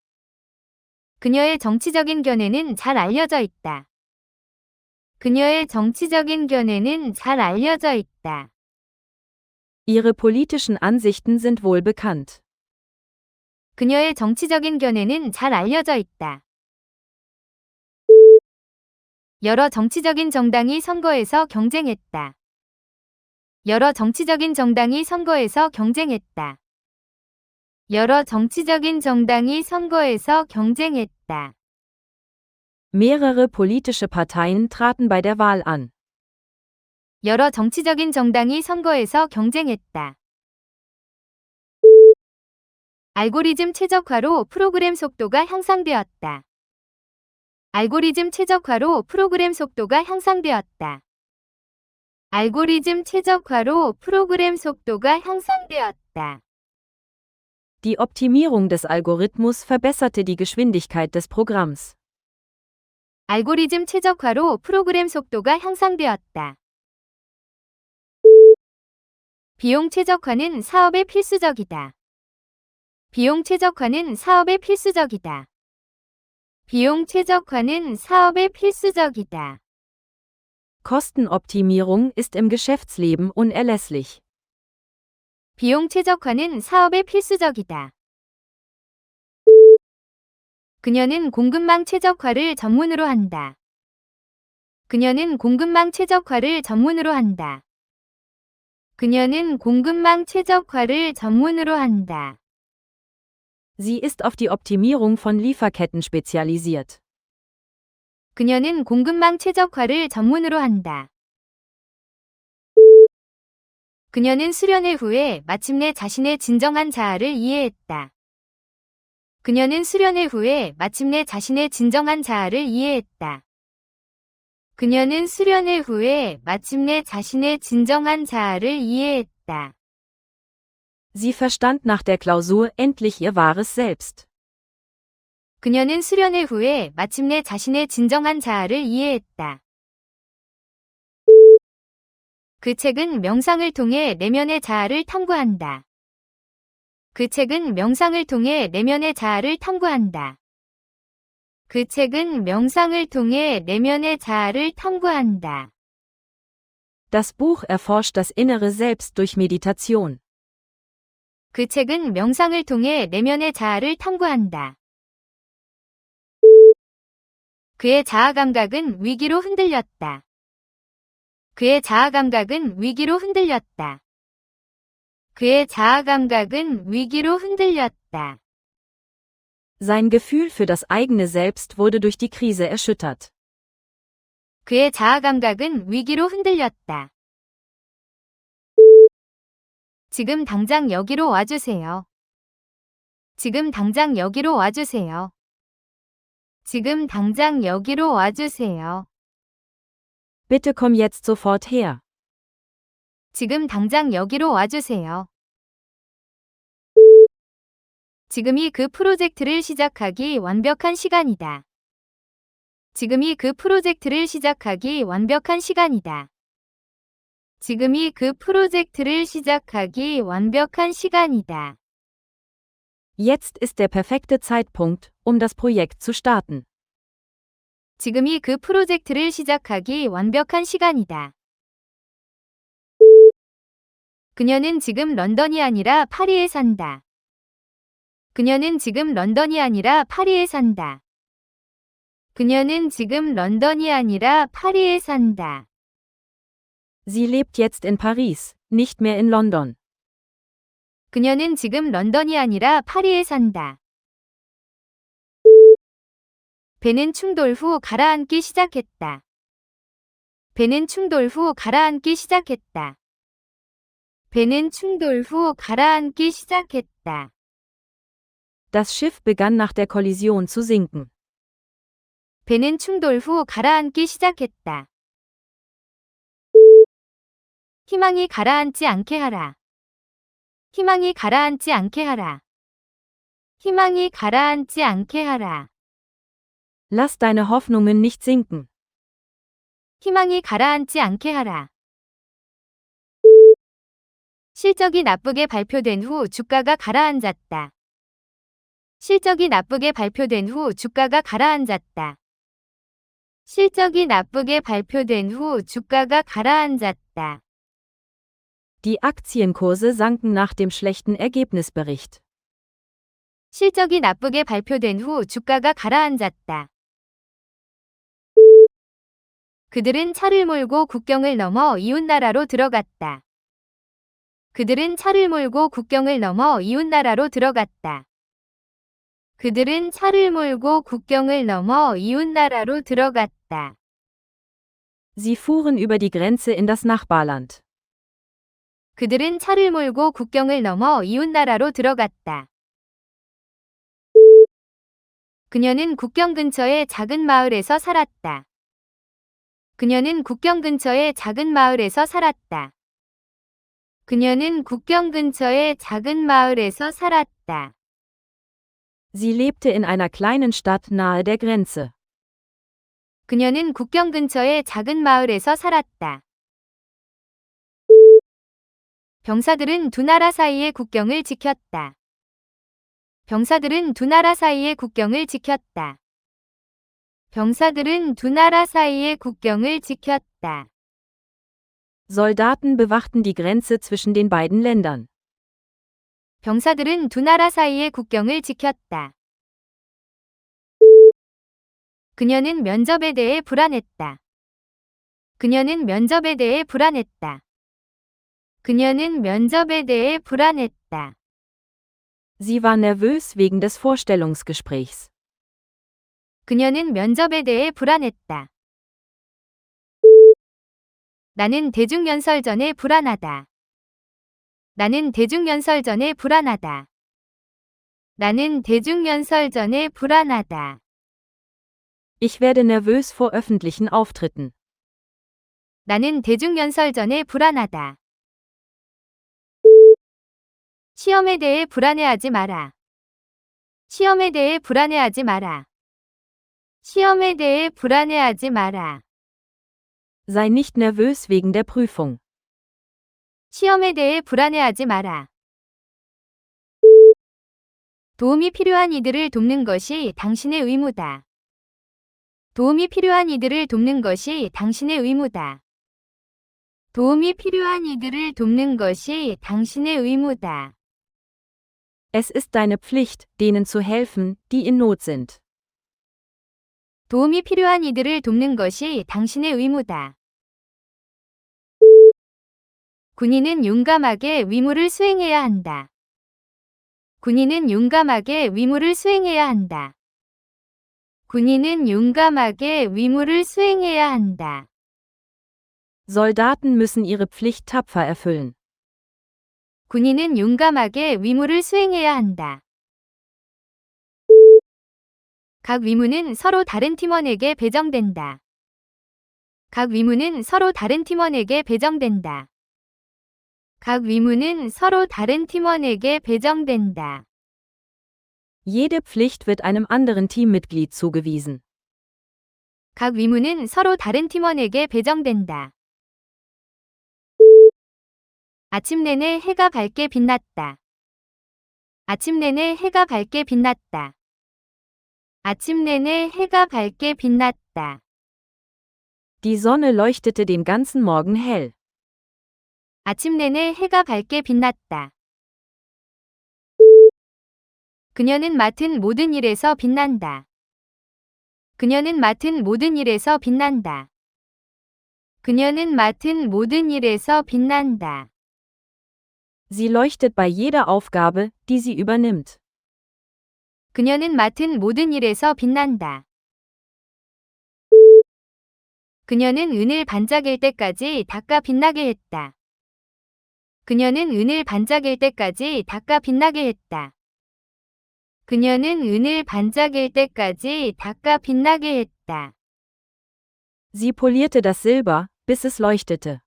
그녀의 정치적인 견해는 잘 알려져 있다. 그녀의 정치적인 견해는 잘 알려져 있다. Ihre politischen Ansichten sind wohl bekannt. 그녀의 정치적인 견해는 잘 알려져 있다. 여러 정치적인 정당이 선거에서 경쟁했다. 여러 정치적인 정당이 선거에서 경쟁했다. 여러 정치적인 정당이 선거에서 경쟁했다. Mehrere politische Parteien traten bei der Wahl an. 여러 정치적인 정당이 선거에서 경쟁했다. 알고리즘 최적화로 프로그램 속도가 향상되었다. 알고리즘 최적화로 프로그램 속도가 향상되었다. 알고리즘 최적화로 프로그램 속도가 향상되었다. Die Optimierung des Algorithmus verbesserte die Geschwindigkeit des Programms. 알고리즘 최적화로 프로그램 속도가 향상되었다. 비용 최적화는 사업에 필수적이다. 비용 최적화는 사업에 필수적이다. 비용 최적화는 사업에 필수적이다. Kostenoptimierung ist im Geschäftsleben unerlässlich. 비용 최적화는 사업에 필수적이다. 그녀는 공급망 최적화를 전문으로 한다. 그녀는 공급망 최적화를 전문으로 한다. 그녀는 공급망 최적화를 전문으로 한다. Sie ist auf die Optimierung von Lieferketten spezialisiert. 그녀는 공급망 최적화를 전문으로 한다. 그녀는 수련회 후에 마침내 자신의 진정한 자아를 이해했다. 그녀는 수련회 후에 마침내 자신의 진정한 자아를 이해했다. 그녀는 수련회 후에 마침내 자신의 진정한 자아를 이해했다. Sie verstand nach der Klausur endlich ihr wahres Selbst. 그녀는 수련회 후에 마침내 자신의 진정한 자아를 이해했다. 그 책은 명상을 통해 내면의 자아를 탐구한다. 그 책은 명상을 통해 내면의 자아를 탐구한다. 그 책은 명상을 통해 내면의 자아를 탐구한다. Das Buch erforscht das innere Selbst durch Meditation. 그 책은 명상을 통해 내면의 자아를 탐구한다. 그의 자아 감각은 위기로 흔들렸다. 그의 자아 감각은 위기로 흔들렸다. 그의 자아 감각은 위기로 흔들렸다. Sein Gefühl für das eigene Selbst wurde durch die Krise erschüttert. 그의 자아 감각은 위기로 흔들렸다. 지금 당장 여기로 와주세요. 지금 당장 여기로 와주세요. 지금 당장 여기로 와주세요. Bitte komm jetzt sofort her. 지금 당장 여기로 와주세요. 지금이 그 프로젝트를 시작하기 완벽한 시간이다. 지금이 그 프로젝트를 시작하기 완벽한 시간이다. 지금이 그 프로젝트를 시작하기 완벽한 시간이다. Jetzt ist der perfekte Zeitpunkt, um das Projekt zu starten. 지금이 그 프로젝트를 시작하기 완벽한 시간이다. 그녀는 지금 런던이 아니라 파리에 산다. 그녀는 지금 런던이 아니라 파리에 산다. 그녀는 지금 런던이 아니라 파리에 산다. Sie lebt jetzt in Paris, nicht mehr in London. 그녀는 지금 런던이 아니라 파리에 산다. 배는 충돌 후 가라앉기 시작했다. 배는 충돌 후 가라앉기 시작했다. 배는 충돌 후 가라앉기 시작했다. Das Schiff begann nach der Kollision zu sinken. 배는 충돌 후 가라앉기 시작했다. 희망이 가라앉지 않게 하라. 희망이 가라앉지 않게 하라. 희망이 가라앉지 않게 하라. Lass deine Hoffnungen nicht sinken. 희망이 가라앉지 않게 하라. 실적이 나쁘게 발표된 후 주가가 가라앉았다. 실적이 나쁘게 발표된 후 주가가 가라앉았다. 실적이 나쁘게 발표된 후 주가가 가라앉았다. Die Aktienkurse sanken nach dem schlechten Ergebnisbericht. 실적이 나쁘게 발표된 후 주가가 가라앉았다. 그들은 차를 몰고 국경을 넘어 이웃나라로 들어갔다. 그들은 차를 몰고 국경을 넘어 이웃나라로 들어갔다. 그들은 차를 몰고 국경을 넘어 이웃나라로 들어갔다. Sie fuhren über die Grenze in das Nachbarland. 그들은 차를 몰고 국경을 넘어 이웃나라로 들어갔다. 그녀는 국경 근처의 작은 마을에서 살았다. 그녀는 국경 근처의 작은 마을에서 살았다. 그녀는 국경 근처의 작은 마을에서 살았다. Sie lebte in einer kleinen Stadt nahe der Grenze. 그녀는 국경 근처의 작은 마을에서 살았다. 병사들은 두 나라 사이의 국경을 지켰다. 병사들은 두 나라 사이의 국경을 지켰다. 병사들은 두 나라 사이의 국경을 지켰다. Soldaten bewachten die Grenze zwischen den beiden Ländern. 병사들은 두 나라 사이의 국경을 지켰다. 그녀는 면접에 대해 불안했다. 그녀는 면접에 대해 불안했다. 그녀는 면접에 대해 불안했다. Sie war nervös wegen des Vorstellungsgesprächs. 그녀는 면접에 대해 불안했다. 나는 대중연설 전에 불안하다. 나는 대중연설 전에 불안하다. 나는 대중연설 전에 불안하다. Ich werde nervös vor öffentlichen Auftritten. 나는 대중연설 전에 불안하다. 시험에 대해 불안해하지 마라. 시험에 대해 불안해하지 마라. 시험에 대해 불안해하지 마라. Sei nicht nervös wegen der Prüfung. 시험에 대해 불안해하지 마라. 도움이 필요한 이들을 돕는 것이 당신의 의무다. 도움이 필요한 이들을 돕는 것이 당신의 의무다. 도움이 필요한 이들을 돕는 것이 당신의 의무다. Es ist deine Pflicht, denen zu helfen, die in Not sind. 도움이 필요한 이들을 돕는 것이 당신의 의무다. 군인은 용감하게 의무를 수행해야 한다. 군인은 용감하게 의무를 수행해야 한다. 군인은 용감하게 의무를 수행해야 한다. Soldaten müssen ihre Pflicht tapfer erfüllen. 군인은 용감하게 의무를 수행해야 한다. 각 의무는 서로 다른 팀원에게 배정된다. 각 의무는 서로 다른 팀원에게 배정된다. 각 의무는 서로 다른 팀원에게 배정된다. Jede Pflicht wird einem anderen Teammitglied zugewiesen. 각 의무는 서로 다른 팀원에게 배정된다. 아침 내내 해가 밝게 빛났다. 아침 내내 해가 밝게 빛났다. 아침 내내 해가 밝게 빛났다. Die Sonne leuchtete den ganzen Morgen hell. 아침 내내 해가 밝게 빛났다. 그녀는 맡은 모든 일에서 빛난다. 그녀는 맡은 모든 일에서 빛난다. 그녀는 맡은 모든 일에서 빛난다. Sie leuchtet bei jeder Aufgabe, die sie übernimmt. 그녀는 맡은 모든 일에서 빛난다. 그녀는 은을 반짝일 때까지 닦아 빛나게 했다. 그녀는 은을 반짝일 때까지 닦아 빛나게 했다. 그녀는 은을 반짝일 때까지 닦아 빛나게 했다. Sie polierte das Silber, bis es leuchtete.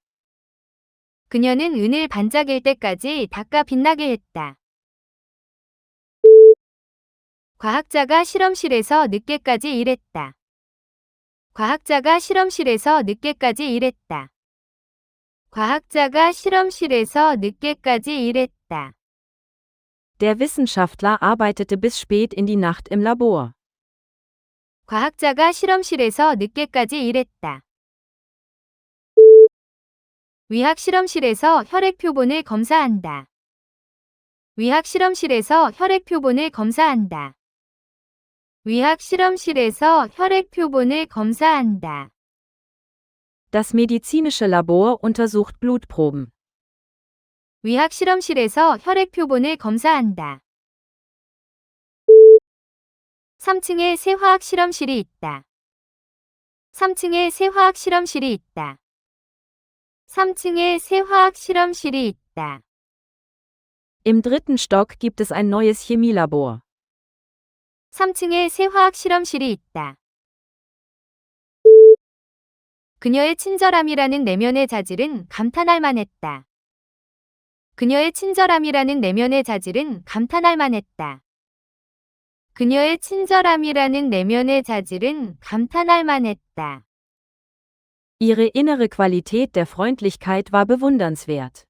그녀는 은을 반짝일 때까지 닦아 빛나게 했다. 과학자가 실험실에서 늦게까지 일했다. 과학자가 실험실에서 늦게까지 일했다. 과학자가 실험실에서 늦게까지 일했다. Der Wissenschaftler arbeitete bis spät in die Nacht im Labor. 과학자가 실험실에서 늦게까지 일했다. 위학 실험실에서 혈액 표본을 검사한다. 위학 실험실에서 혈액 표본을 검사한다. 위학 실험실에서 혈액 표본을 검사한다. Das medizinische Labor untersucht Blutproben. 위학 실험실에서 혈액 표본을 검사한다. 3층에 새 화학 실험실이 있다. 3층에 새 화학 실험실이 있다. 3층에 새 화학 실험실이 있다. Im dritten Stock gibt es ein neues Chemielabor. 3층에 새 화학 실험실이 있다. 그녀의 친절함이라는 내면의 자질은 감탄할 만했다. 그녀의 친절함이라는 내면의 자질은 감탄할 만했다. 그녀의 친절함이라는 내면의 자질은 감탄할 만했다. Ihre innere Qualität der Freundlichkeit war bewundernswert.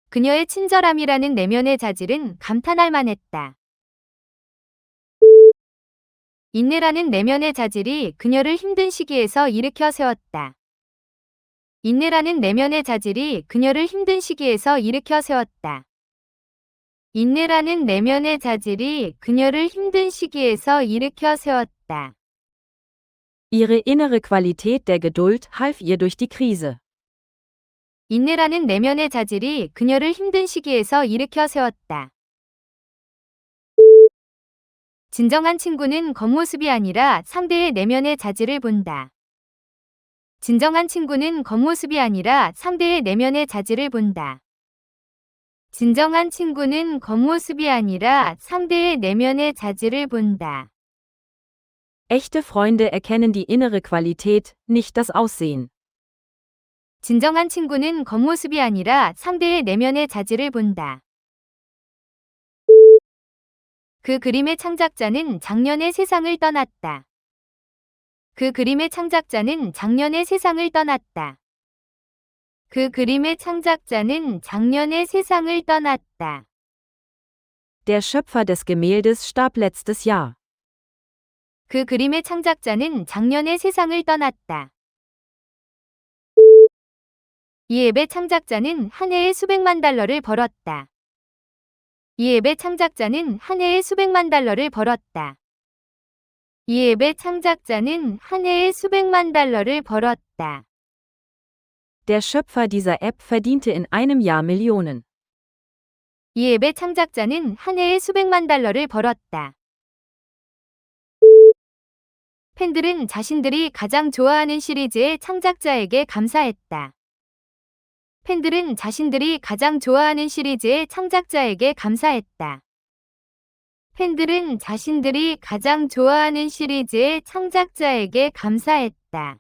그녀의 친절함이라는 내면의 자질은 감탄할 만했다. 인내라는 내면의 자질이 그녀를 힘든 시기에서 일으켜 세웠다. 인내라는 내면의 자질이 그녀를 힘든 시기에서 일으켜 세웠다. 인내라는 내면의 자질이 그녀를 힘든 시기에서 일으켜 세웠다. Ihre innere Qualität der Geduld half ihr durch die Krise. 인내라는 내면의 자질이 그녀를 힘든 시기에서 일으켜 세웠다. 진정한 친구는 겉모습이 아니라 상대의 내면의 자질을 본다. 진정한 친구는 겉모습이 아니라 상대의 내면의 자질을 본다. 진정한 친구는 겉모습이 아니라 상대의 내면의 자질을 본다. Echte Freunde erkennen die innere Qualität, nicht das Aussehen. 진정한 친구는 겉모습이 아니라 상대의 내면의 자질을 본다. 그 그림의 창작자는 작년에 세상을 떠났다. 그 그림의 창작자는 작년에 세상을 떠났다. 그 그림의 창작자는 작년에 세상을 떠났다. Der Schöpfer des Gemäldes starb letztes Jahr. 그 그림의 창작자는 작년에 세상을 떠났다. 이 앱의 창작자는 한 해에 수백만 달러를 벌었다. 이 앱의 창작자는 한 해에 수백만 달러를 벌었다. 이 앱의 창작자는 한 해에 수백만 달러를 벌었다. Der Schöpfer dieser App verdiente in einem Jahr Millionen. 이 앱의 창작자는 한 해에 수백만 달러를 벌었다. 팬들은 자신들이 가장 좋아하는 시리즈의 창작자에게 감사했다. 팬들은 자신들이 가장 좋아하는 시리즈의 창작자에게 감사했다. 팬들은 자신들이 가장 좋아하는 시리즈의 창작자에게 감사했다.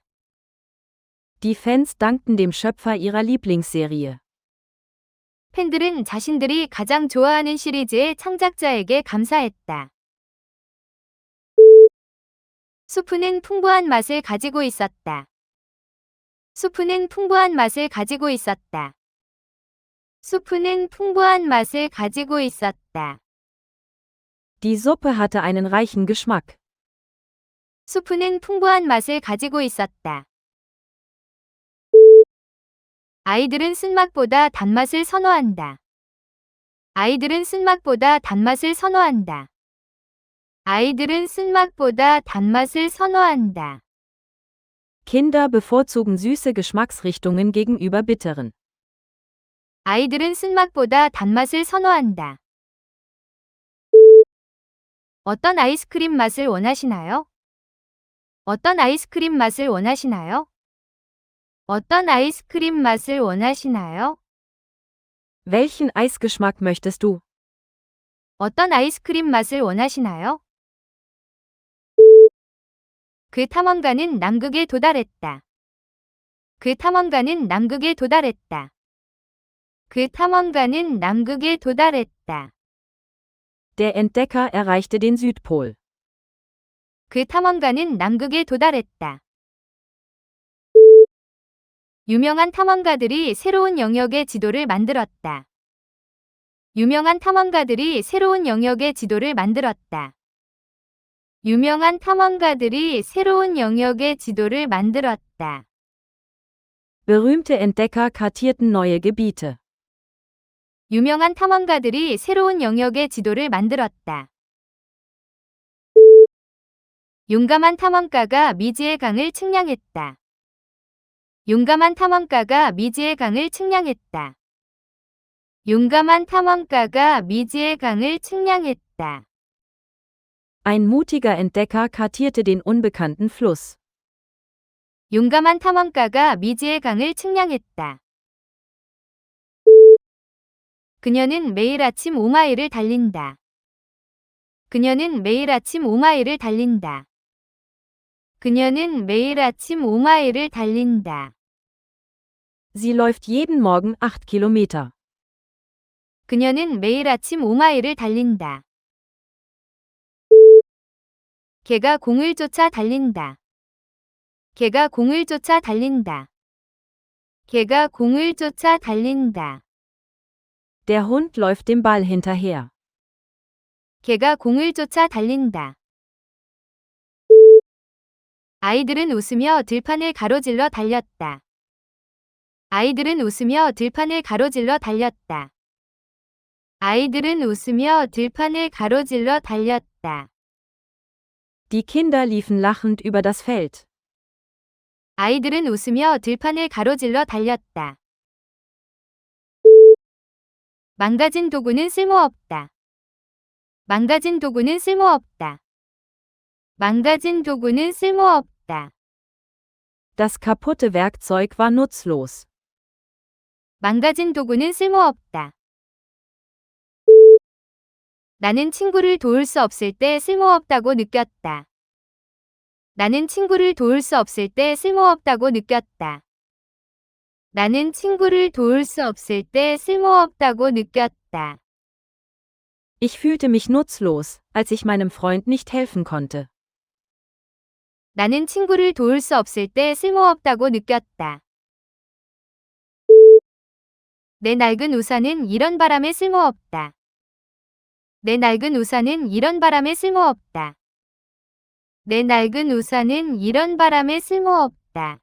Die Fans dankten dem Schöpfer ihrer Lieblingsserie. 팬들은 자신들이 가장 좋아하는 시리즈의 창작자에게 감사했다. 수프는 풍부한 맛을 가지고 있었다. 수프는 풍부한 맛을 가지고 있었다. 수프는 풍부한 맛을 가지고 있었다. Die Suppe hatte einen reichen Geschmack. 수프는 풍부한 맛을 가지고 있었다. 아이들은 쓴맛보다 단맛을 선호한다. 아이들은 쓴맛보다 단맛을 선호한다. 아이들은 쓴맛보다 단맛을 선호한다. Kinder bevorzugen süße Geschmacksrichtungen gegenüber bitteren. 아이들은 쓴맛보다 단맛을 선호한다. 어떤 아이스크림 맛을 원하시나요? 어떤 아이스크림 맛을 원하시나요? 어떤 아이스크림 맛을 원하시나요? Welchen Eisgeschmack möchtest du? 어떤 아이스크림 맛을 원하시나요? 그 탐험가는 남극에 도달했다. 그 탐험가는 남극에 도달했다. 그 탐험가는 남극에 도달했다. Der Entdecker erreichte den Südpol. 그 탐험가는 남극에 도달했다. 유명한 탐험가들이 새로운 영역의 지도를 만들었다. 유명한 탐험가들이 새로운 영역의 지도를 만들었다. 유명한 탐험가들이 새로운 영역의 지도를 만들었다. Berühmte Entdecker kartierten neue Gebiete. 유명한 탐험가들이 새로운 영역의 지도를 만들었다. 용감한 탐험가가 미지의 강을 측량했다. 용감한 탐험가가 미지의 강을 측량했다. 용감한 탐험가가 미지의 강을 측량했다. Ein mutiger Entdecker kartierte den unbekannten Fluss. 용감한 탐험가가 미지의 강을 측량했다. 그녀는 매일 아침 5마일을 달린다. 그녀는 매일 아침 5마일을 달린다. 그녀는 매일 아침 5마일을 달린다. Sie läuft jeden Morgen 8 Kilometer. 그녀는 매일 아침 5마일을 달린다. 개가 공을 쫓아 달린다. 개가 공을 쫓아 달린다. 개가 공을 쫓아 달린다. Der Hund läuft dem Ball hinterher. 개가 공을 쫓아 달린다. 아이들은 웃으며 들판을 가로질러 달렸다. 아이들은 웃으며 들판을 가로질러 달렸다. 아이들은 웃으며 들판을 가로질러 달렸다. Die Kinder liefen lachend über das Feld. 아이들은 웃으며 들판을 가로질러 달렸다. 망가진 도구는 쓸모없다. 망가진 도구는 쓸모없다. 망가진 도구는 쓸모없다. Das kaputte Werkzeug war nutzlos. 망가진 도구는 쓸모없다. 나는 친구를 도울 수 없을 때 쓸모없다고 느꼈다. 나는 친구를 도울 수 없을 때 쓸모없다고 느꼈다. 나는 친구를 도울 수 없을 때 쓸모없다고 느꼈다. Ich fühlte mich nutzlos, als ich meinem Freund nicht helfen konnte. 나는 친구를 도울 수 없을 때 쓸모없다고 느꼈다. 내 낡은 우산은 이런 바람에 쓸모없다. 내 낡은 우산은 이런 바람에 쓸모없다. 내 낡은 우산은 이런 바람에 쓸모없다.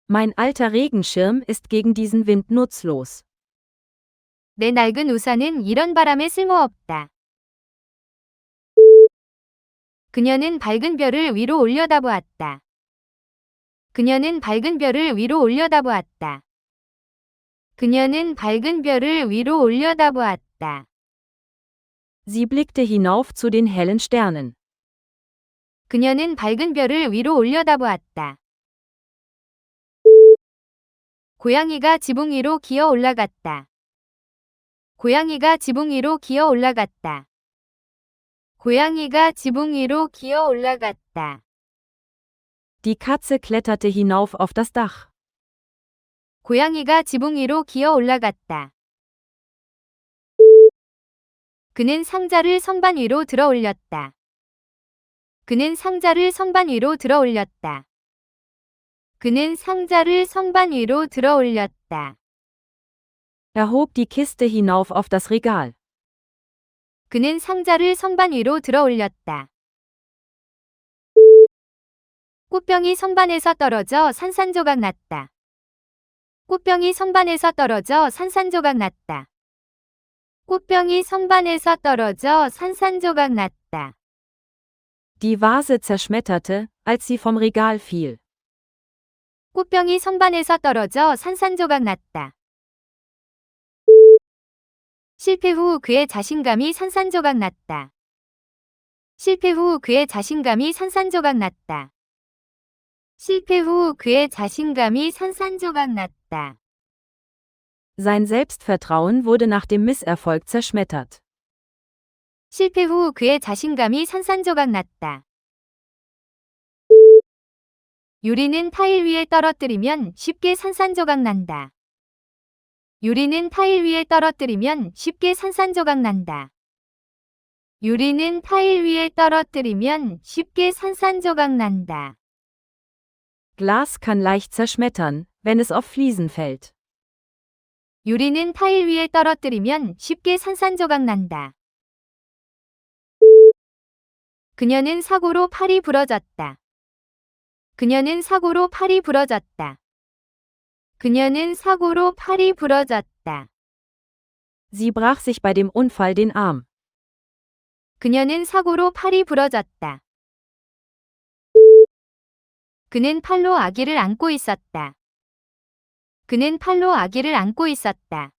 Mein alter Regenschirm ist gegen diesen Wind nutzlos. 내 낡은 우산은 이런 바람에 쓸모없다. 그녀는 밝은 별을 위로 올려다보았다. 그녀는 밝은 별을 위로 올려다보았다. 그녀는 밝은 별을 위로 올려다보았다. Sie blickte hinauf zu den hellen Sternen. 그녀는 밝은 별을 위로 올려다보았다. 고양이가 지붕 위로 기어 올라갔다. 고양이가 지붕 위로 기어 올라갔다. 고양이가 지붕 위로 기어 올라갔다. Die Katze kletterte hinauf auf das Dach. 고양이가 지붕 위로 기어 올라갔다. 그는 상자를 선반 위로 들어 올렸다. 그는 상자를 선반 위로 들어 올렸다. 그는 상자를 선반 위로 들어 올렸다. Er hob die Kiste hinauf auf das Regal. 그는 상자를 선반 위로 들어 올렸다. 꽃병이 선반에서 떨어져 산산조각 났다. 꽃병이 선반에서 떨어져 산산조각 났다. 꽃병이 선반에서 떨어져 산산조각 났다. Die Vase zerschmetterte, als sie vom Regal fiel. 꽃병이 선반에서 떨어져 산산조각 났다. 실패 후 그의 자신감이 산산조각 났다. 실패 후 그의 자신감이 산산조각 났다. 실패 후 그의 자신감이 산산조각 났다. Sein Selbstvertrauen wurde nach dem Misserfolg zerschmettert. 실패 후 그의 자신감이 산산조각 났다. 유리는 타일 위에 떨어뜨리면 쉽게 산산조각 난다. 유리는 타일 위에 떨어뜨리면 쉽게 산산조각 난다. 유리는 타일 위에 떨어뜨리면 쉽게 산산조각 난다. Glas kann leicht zerschmettern, wenn es auf Fliesen fällt. 유리는 타일 위에 떨어뜨리면 쉽게 산산조각 난다. 그녀는 사고로 팔이 부러졌다. 그녀는 사고로 팔이 부러졌다. 그녀는 사고로 팔이 부러졌다. Sie brach sich bei dem Unfall den Arm. 그녀는 사고로 팔이 부러졌다. 그는 팔로 아기를 안고 있었다. 그는 팔로 아기를 안고 있었다.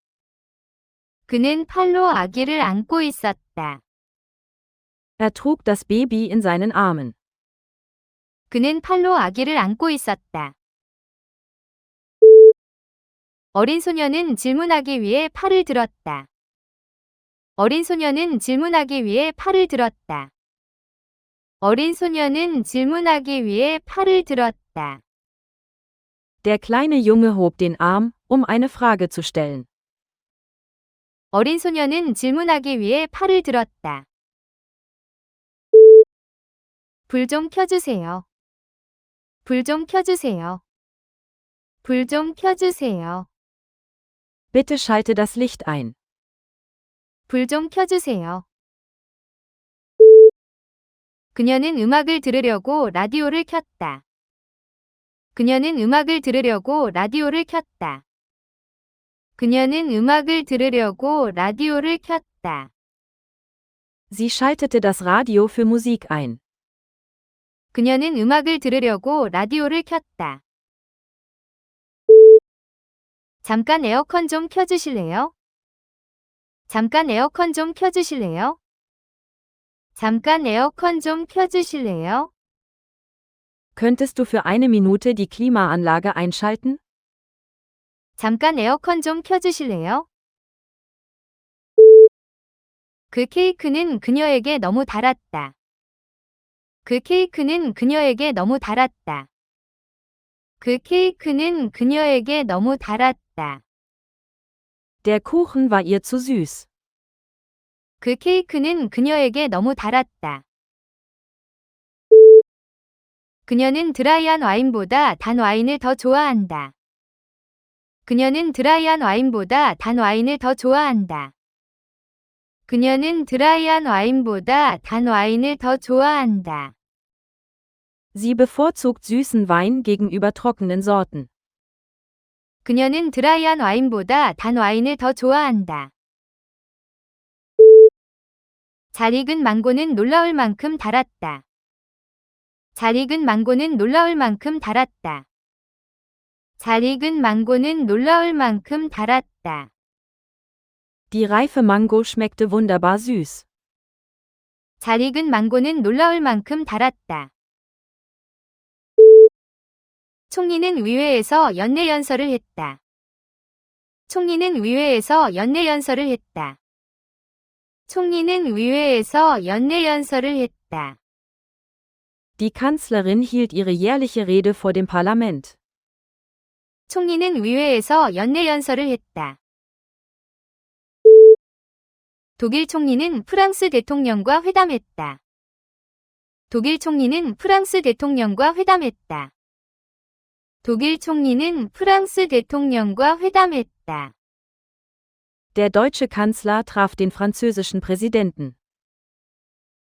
그는 팔로 아기를 안고 있었다. Er trug das Baby in seinen Armen. 그는 팔로 아기를 안고 있었다. 어린 소녀는 질문하기 위해 팔을 들었다. 어린 소녀는 질문하기 위해 팔을 들었다. 어린 소녀는 질문하기 위해 팔을 들었다. Der kleine Junge hob den Arm, um eine Frage zu stellen. 어린 소녀는 질문하기 위해 팔을 들었다. 불 좀 켜주세요. 불 좀 켜주세요. 불 좀 켜주세요. Bitte schalte das Licht ein. 불 좀 켜주세요. 그녀는 음악을 들으려고 라디오를 켰다. 그녀는 음악을 들으려고 라디오를 켰다. 그녀는 음악을 들으려고 라디오를 켰다. Sie schaltete das Radio für Musik ein. 그녀는 음악을 들으려고 라디오를 켰다. 잠깐 에어컨 좀 켜주실래요? 잠깐 에어컨 좀 켜주실래요? 잠깐 에어컨 좀 켜주실래요? Könntest du für eine Minute die Klimaanlage einschalten? 잠깐 에어컨 좀 켜주실래요? 그 케이크는 그녀에게 너무 달았다. 그 케이크는 그녀에게 너무 달았다. 그 케이크는 그녀에게 너무 달았다. Der Kuchen war ihr zu süß. 그 케이크는 그녀에게 너무 달았다. 그녀는 드라이한 와인보다 단 와인을 더 좋아한다. 그녀는 드라이한 와인보다 단 와인을 더 좋아한다. 그녀는 드라이한 와인보다 단 와인을 더 좋아한다. Sie bevorzugt süßen Wein gegenüber trockenen Sorten. 그녀는 드라이한 와인보다 단 와인을 더 좋아한다. 잘 익은 망고는 놀라울 만큼 달았다. 잘 익은 망고는 놀라울 만큼 달았다. 잘 익은 망고는 놀라울 만큼 달았다. Die reife Mango schmeckte wunderbar süß. 잘 익은 망고는 놀라울 만큼 달았다. 총리는 의회에서 연내연설을 했다. 총리는 의회에서 연내연설을 했다. 총리는 의회에서 연내연설을 했다. Die Kanzlerin hielt ihre jährliche Rede vor dem Parlament. 총리는 의회에서 연내연설을 했다. 독일 총리는 프랑스 대통령과 회담했다. 독일 총리는 프랑스 대통령과 회담했다. 독일 총리는 프랑스 대통령과 회담했다. Der deutsche Kanzler traf den französischen Präsidenten.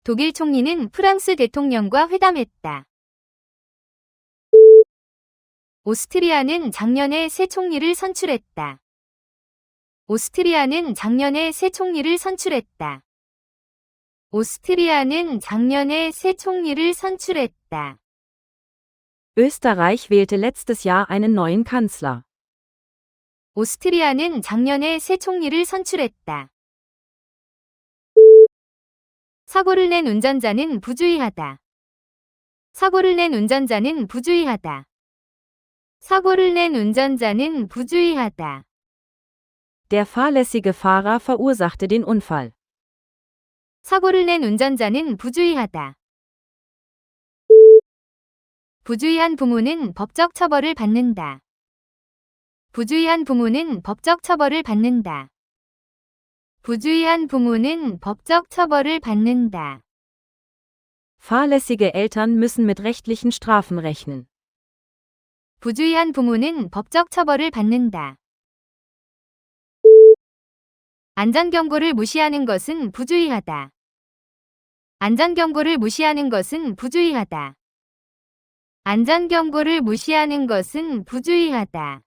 독일 총리는 프랑스 대통령과 회담했다. 오스트리아는 작년에 새 총리를 선출했다. 오스트리아는 작년에 새 총리를 선출했다. 오스트리아는 작년에 새 총리를 선출했다. Österreich wählte letztes Jahr einen neuen Kanzler. 오스트리아는 작년에 새 총리를 선출했다. 사고를 낸 운전자는 부주의하다. 사고를 낸 운전자는 부주의하다. 사고를 낸 운전자는 부주의하다. Der fahrlässige Fahrer verursachte den Unfall. 사고를 낸 운전자는 부주의하다. 부주의한 부모는 법적 처벌을 받는다. 부주의한 부모는 법적 처벌을 받는다. 부주의한 부모는 법적 처벌을 받는다. Fahrlässige Eltern müssen mit rechtlichen Strafen rechnen. 부주의한 부모는 법적 처벌을 받는다. 안전경고를 무시하는 것은 부주의하다. 안전경고를 무시하는 것은 부주의하다. 안전경고를 무시하는 것은 부주의하다.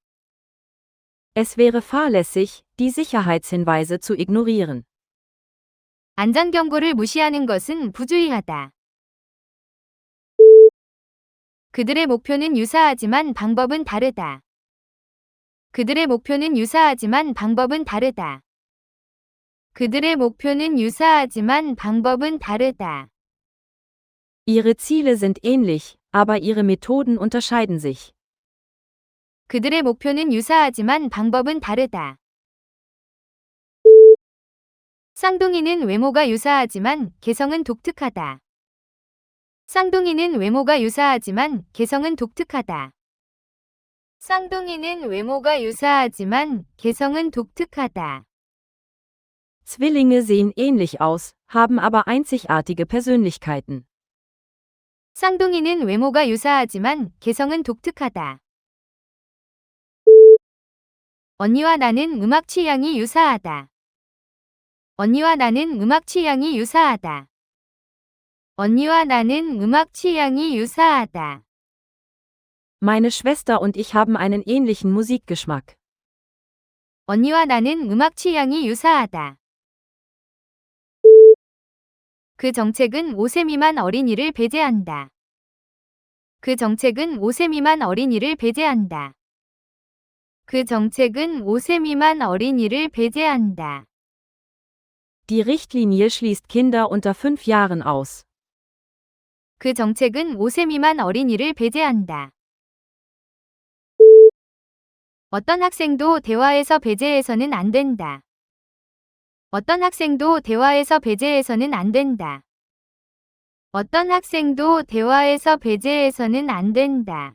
Es wäre fahrlässig, die Sicherheitshinweise zu ignorieren. 안전경고를 무시하는 것은 부주의하다. 그들의 목표는 유사하지만 방법은 다르다. 그들의 목표는 유사하지만 방법은 다르다. 그들의 목표는 유사하지만 방법은 다르다. Ihre Ziele sind ähnlich, aber ihre Methoden unterscheiden sich. 그들의 목표는 유사하지만 방법은 다르다. 쌍둥이는 외모가 유사하지만 개성은 독특하다. 쌍둥이는 외모가 유사하지만 개성은 독특하다. 쌍둥이는 외모가 유사하지만 개성은 독특하다. Zwillinge sehen ähnlich aus, haben aber einzigartige Persönlichkeiten. 쌍둥이는 외모가 유사하지만 개성은 독특하다. 언니와 나는 음악 취향이 유사하다. 언니와 나는 음악 취향이 유사하다. 언니와 나는 음악 취향이 유사하다. Meine Schwester und ich haben einen ähnlichen Musikgeschmack. 언니와 나는 음악 취향이 유사하다. 그 정책은 5세 미만 어린이를 배제한다. 그 정책은 5세 미만 어린이를 배제한다. 그 정책은 5세 미만 어린이를 배제한다. Die Richtlinie schließt Kinder unter 5 Jahren aus. 그 정책은 5세 미만 어린이를 배제한다. 어떤 학생도 대화에서 배제해서는 안 된다. 어떤 학생도 대화에서 배제해서는 안 된다. 어떤 학생도 대화에서 배제해서는 안 된다.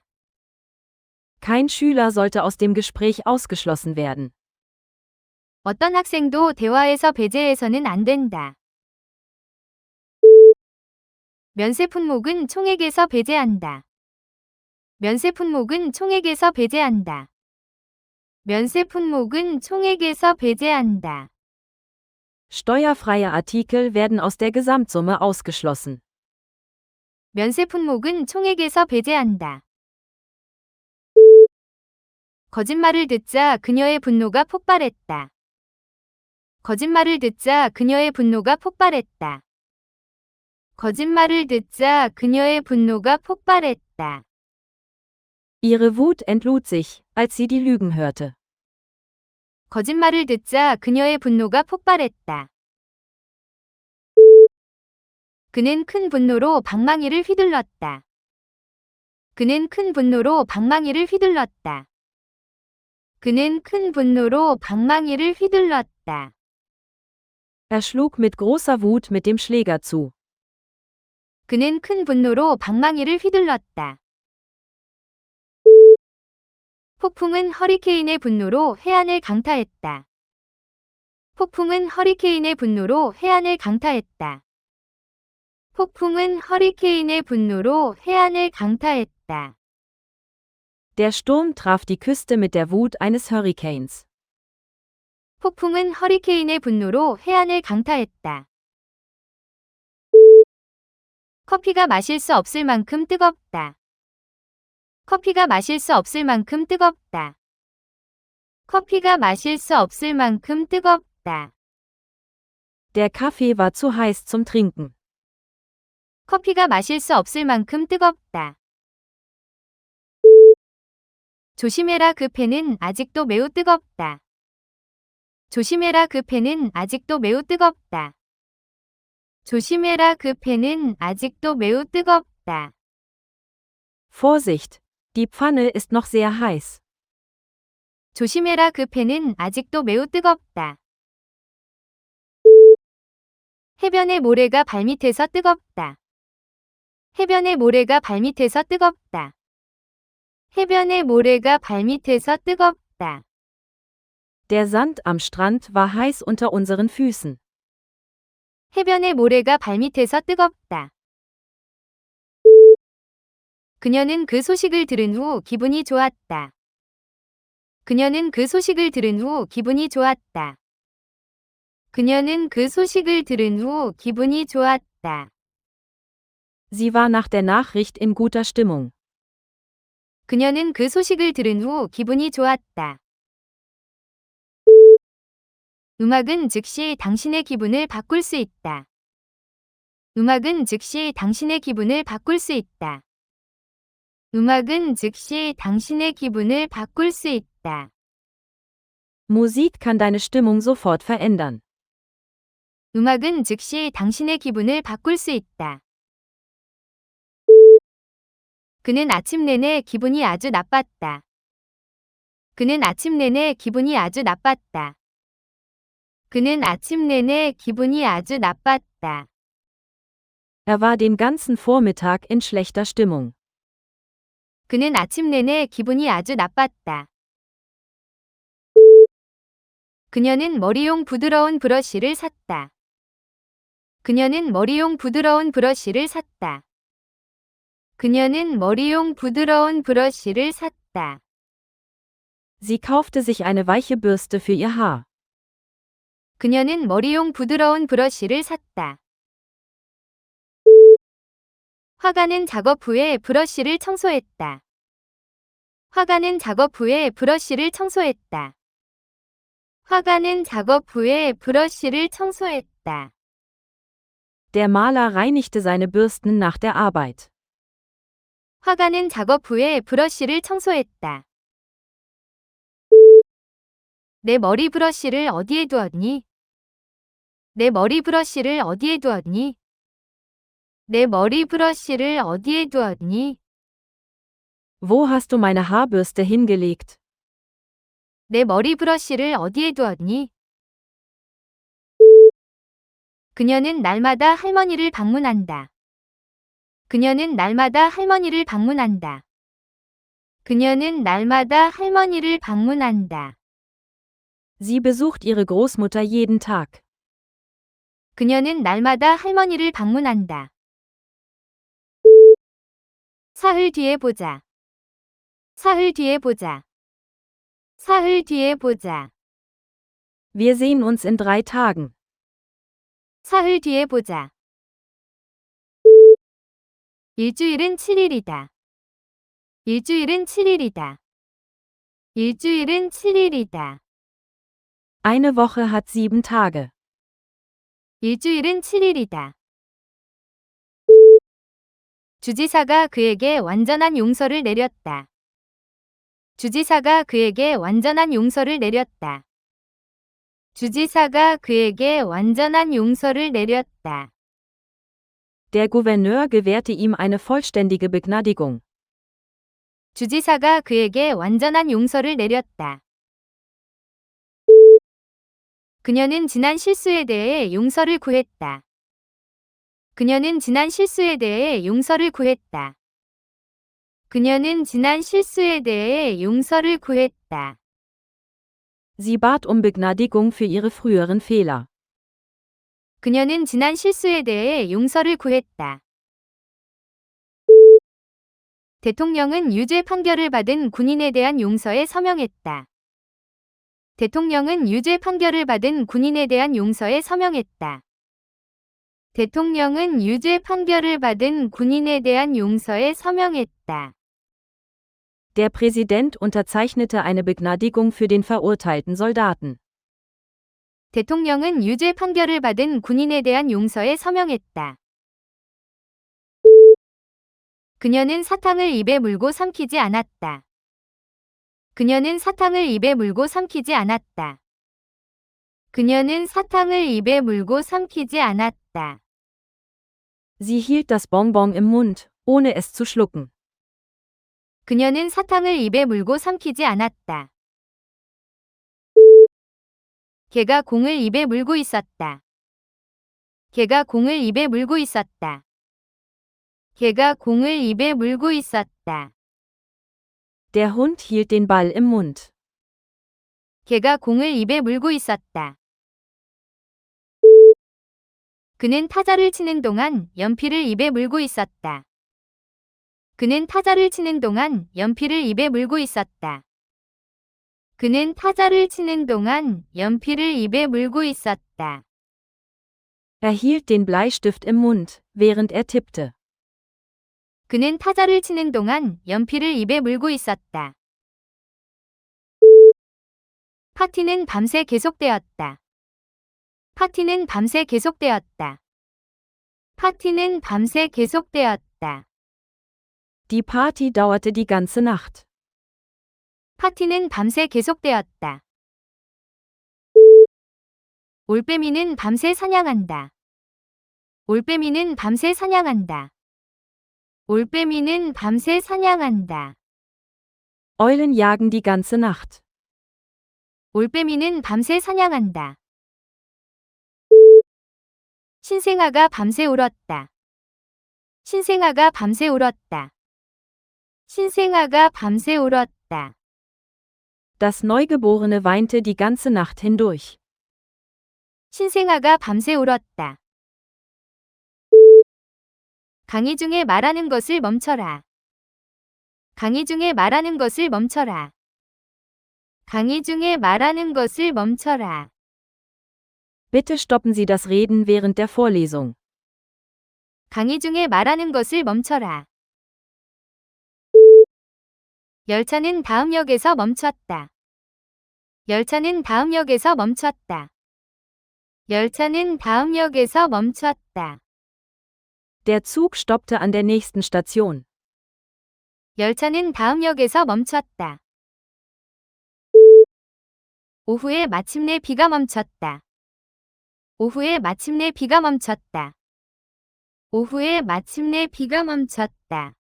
Kein Schüler sollte aus dem Gespräch ausgeschlossen werden. 어떤 학생도 대화에서 배제해서는 안 된다. 면세 품목은 총액에서 배제한다. 면세 품목은 총액에서 배제한다. 면세 품목은 총액에서 배제한다. Steuerfreie Artikel werden aus der Gesamtsumme ausgeschlossen. 면세 품목은 총액에서 배제한다. 거짓말을 듣자 그녀의 분노가 폭발했다. 거짓말을 듣자 그녀의 분노가 폭발했다. 거짓말을 듣자 그녀의 분노가 폭발했다. Ihre Wut entlud sich, als sie die Lügen hörte. 거짓말을 듣자 그녀의 분노가 폭발했다. 그는 큰 분노로 방망이를 휘둘렀다. 그는 큰 분노로 방망이를 휘둘렀다. 그는 큰 분노로 방망이를 휘둘렀다. Er schlug mit großer Wut mit dem Schläger zu. 그는 큰 분노로 방망이를 휘둘렀다. 폭풍은 허리케인의 분노로 해안을 강타했다. 폭풍은 허리케인의 분노로 해안을 강타했다. 폭풍은 허리케인의 분노로 해안을 강타했다. Der Sturm traf die Küste mit der Wut eines Hurrikans. 폭풍은 허리케인의 분노로 해안을 강타했다. 커피가 마실 수 없을 만큼 뜨겁다. 커피가 마실 수 없을 만큼 뜨겁다. 커피가 마실 수 없을 만큼 뜨겁다. Der Kaffee war zu heiß zum Trinken. 커피가 마실 수 없을 만큼 뜨겁다. 조심해라 그 펜은 아직도 매우 뜨겁다. 조심해라 그 펜은 아직도 매우 뜨겁다. 조심해라 그 펜은 아직도 매우 뜨겁다. Vorsicht! Die Pfanne ist noch sehr heiß. 조심해라 그 펜은 아직도 매우 뜨겁다. 해변의 모래가 발밑에서 뜨겁다. 해변의 모래가 발밑에서 뜨겁다. 해변의 모래가 발밑에서 뜨겁다. Der Sand am Strand war heiß unter unseren Füßen. 해변의 모래가 발밑에서 뜨겁다. 그녀는 그 소식을 들은 후 기분이 좋았다. 그녀는 그 소식을 들은 후 기분이 좋았다. 그녀는 그 소식을 들은 후 기분이 좋았다. Sie war nach der Nachricht in guter Stimmung. 그녀는 그 소식을 들은 후 기분이 좋았다. 음악은 즉시 당신의 기분을 바꿀 수 있다. 음악은 즉시 당신의 기분을 바꿀 수 있다. 음악은 즉시 당신의 기분을 바꿀 수 있다. Musik kann deine Stimmung sofort verändern. 음악은 즉시 당신의 기분을 바꿀 수 있다. 그는 아침 내내 기분이 아주 나빴다. 그는 아침 내내 기분이 아주 나빴다. 그는 아침 내내 기분이 아주 나빴다. Er war den ganzen Vormittag in schlechter Stimmung. 그는 아침 내내 기분이 아주 나빴다. 그녀는 머리용 부드러운 브러쉬를 샀다. 그녀는 머리용 부드러운 브러쉬를 샀다. 그녀는 머리용 부드러운 브러쉬를 샀다. Sie kaufte sich eine weiche Bürste für ihr Haar. 그녀는 머리용 부드러운 브러쉬를 샀다. 화가는 작업 후에 브러쉬를 청소했다. 화가는 작업 후에 브러쉬를 청소했다. 화가는 작업 후에 브러쉬를 청소했다. Der Maler reinigte seine Bürsten nach der Arbeit. 화가는 작업 후에 브러쉬를 청소했다. 내 머리 브러쉬를 어디에 두었니? 내 머리 브러쉬를 어디에 두었니? 내 머리 브러쉬를 어디에 두었니? Wo hast du meine Haarbürste hingelegt? 내 머리 브러쉬를 어디에 두었니? 그녀는 날마다 할머니를 방문한다. 그녀는 날마다 할머니를 방문한다. 그녀는 날마다 할머니를 방문한다. Sie besucht ihre Großmutter jeden Tag. 그녀는 날마다 할머니를 방문한다. 사흘 뒤에 보자. 사흘 뒤에 보자. 사흘 뒤에 보자. Wir sehen uns in 3 Tagen. 사흘 뒤에 보자. 일주일은 7일이다. 일주일은 7일이다. 일주일은 7일이다. Eine Woche hat 7 Tage. 일주일은 7일이다. 주지사가 그에게 완전한 용서를 내렸다. 주지사가 그에게 완전한 용서를 내렸다. 주지사가 그에게 완전한 용서를 내렸다. Der Gouverneur gewährte ihm eine vollständige Begnadigung. 주지사가 그에게 완전한 용서를 내렸다. 그녀는 지난 실수에 대해 용서를 구했다. 그녀는 지난 실수에 대해 용서를 구했다. 그녀는 지난 실수에 대해 용서를 구했다. Sie bat um Begnadigung für ihre früheren Fehler. 그녀는 지난 실수에 대해 용서를 구했다. 대통령은 유죄 판결을 받은 군인에 대한 용서에 서명했다. 대통령은 유죄 판결을 받은 군인에 대한 용서에 서명했다. 대통령은 유죄 판결을 받은 군인에 대한 용서에 서명했다. Der Präsident unterzeichnete eine Begnadigung für den verurteilten Soldaten. 대통령은 유죄 판결을 받은 군인에 대한 용서에 서명했다. 그녀는 사탕을 입에 물고 삼키지 않았다. 그녀는 사탕을 입에 물고 삼키지 않았다. 그녀는 사탕을 입에 물고 삼키지 않았다. Sie hielt das Bonbon im Mund, ohne es zu schlucken. 그녀는 사탕을 입에 물고 삼키지 않았다. 걔가 공을 입에 물고 있었다. 걔가 공을 입에 물고 있었다. 걔가 공을 입에 물고 있었다. Der Hund hielt den Ball im Mund. 걔가 공을 입에 물고 있었다. 그는 타자를 치는 동안 연필을 입에 물고 있었다. 그는 타자를 치는 동안 연필을 입에 물고 있었다. 그는 타자를 치는 동안 연필을 입에 물고 있었다. Er hielt den Bleistift im Mund, während er tippte. 그는 타자를 치는 동안 연필을 입에 물고 있었다. 파티는 밤새 계속되었다. 파티는 밤새 계속되었다. 파티는 밤새 계속되었다. Die Party dauerte die ganze Nacht. 파티는 밤새 계속되었다. 올빼미는 밤새 사냥한다. 올빼미는 밤새 사냥한다. 올빼미는 밤새 사냥한다. Eulen jagen die ganze Nacht. 올빼미는 밤새 사냥한다. 신생아가 밤새 울었다. 신생아가 밤새 울었다. 신생아가 밤새 울었다. Das Neugeborene weinte die ganze Nacht hindurch. 신생아가 밤새 울었다. 강의 중에 말하는 것을 멈춰라. 강의 중에 말하는 것을 멈춰라. 강의 중에 말하는 것을 멈춰라. Bitte stoppen Sie das Reden während der Vorlesung. 강의 중에 말하는 것을 멈춰라. 열차는 다음 역에서 멈췄다. 열차는 다음 역에서 멈췄다. 열차는 다음 역에서 멈췄다. Der Zug stoppte an der nächsten Station. 열차는 다음 역에서 멈췄다. 오후에 마침내 비가 멈췄다. 오후에 마침내 비가 멈췄다. 오후에 마침내 비가 멈췄다.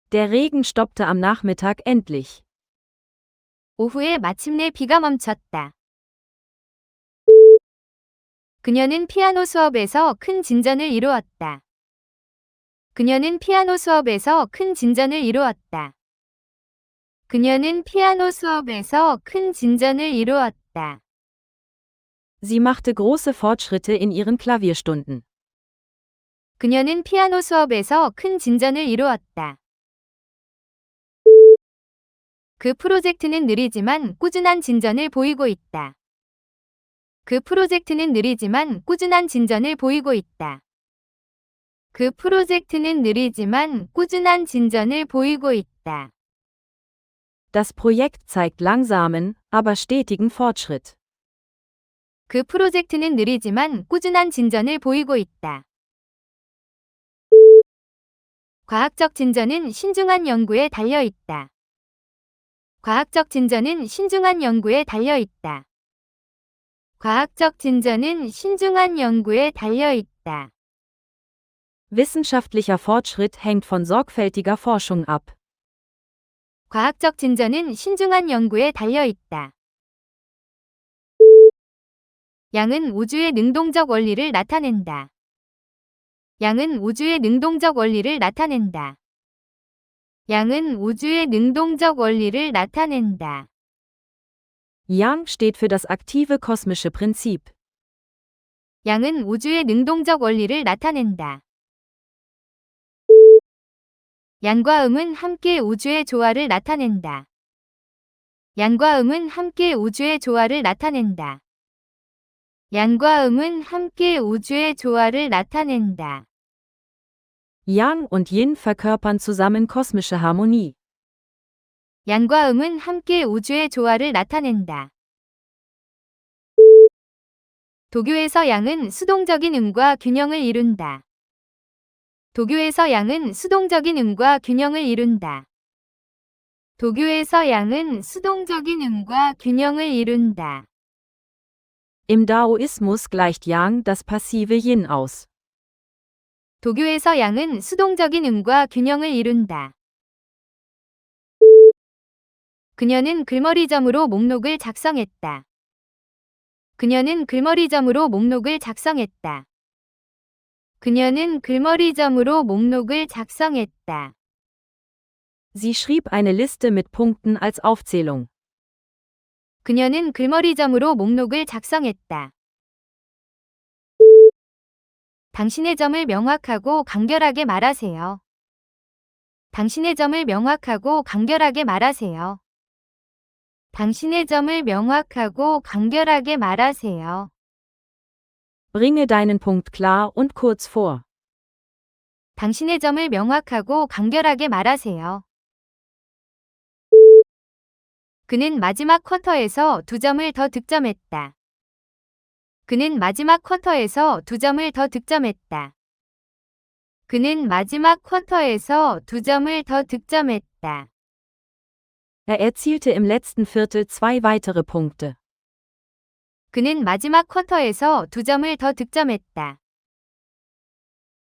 Der Regen stoppte am Nachmittag endlich. 오후에 마침내 비가 멈췄다. 그녀는 피아노 수업에서 큰 진전을 이루었다. 그녀는 피아노 수업에서 큰 진전을 이루었다. 그녀는 피아노 수업에서 큰 진전을 이루었다. Sie machte große Fortschritte in ihren Klavierstunden. 그녀는 피아노 수업에서 큰 진전을 이루었다. 그 프로젝트는 느리지만 꾸준한 진전을 보이고 있다. 그 프로젝트는 느리지만 꾸준한 진전을 보이고 있다. 그 프로젝트는 느리지만 꾸준한 진전을 보이고 있다. Das Projekt zeigt langsamen, aber stetigen Fortschritt. 그 프로젝트는 느리지만 꾸준한 진전을 보이고 있다. 과학적 진전은 신중한 연구에 달려 있다. 과학적 진전은 신중한 연구에 달려 있다. 과학적 진전은 신중한 연구에 달려 있다. Wissenschaftlicher Fortschritt hängt von sorgfältiger Forschung ab. 과학적 진전은 신중한 연구에 달려 있다. 양은 우주의 능동적 원리를 나타낸다. 양은 우주의 능동적 원리를 나타낸다. 양은 우주의 능동적 원리를 나타낸다. Yang steht für das aktive kosmische Prinzip. 양은 우주의 능동적 원리를 나타낸다. 양과 음은 함께 우주의 조화를 나타낸다. 양과 음은 함께 우주의 조화를 나타낸다. 양과 음은 함께 우주의 조화를 나타낸다. Yang und Yin verkörpern zusammen kosmische Harmonie. 양과 음은 함께 우주의 조화를 나타낸다. 도교에서 양은 수동적인 음과 균형을 이룬다. 도교에서 양은 수동적인 음과 균형을 이룬다. 도교에서 양은 수동적인 음과 균형을 이룬다. Im Daoismus gleicht Yang das passive Yin aus. 도교에서 양은 수동적인 음과 균형을 이룬다. 그녀는 글머리점으로 목록을 작성했다. 그녀는 글머리점으로 목록을 작성했다. 그녀는 글머리점으로 목록을 작성했다. Sie schrieb eine Liste mit Punkten als Aufzählung. 그녀는 글머리점으로 목록을 작성했다. 당신의 점을 명확하고 간결하게 말하세요. 당신의 점을 명확하고 간결하게 말하세요. 당신의 점을 명확하고 간결하게 말하세요. Bringe deinen Punkt klar und kurz vor. 당신의 점을 명확하고 간결하게 말하세요. 그는 마지막 쿼터에서 2점을 더 득점했다. 그는 마지막 쿼터에서 2점을 더 득점했다. 그는 마지막 쿼터에서 2점을 더 득점했다. Er erzielte im letzten Viertel 2 weitere Punkte. 그는 마지막 쿼터에서 2점을 더 득점했다.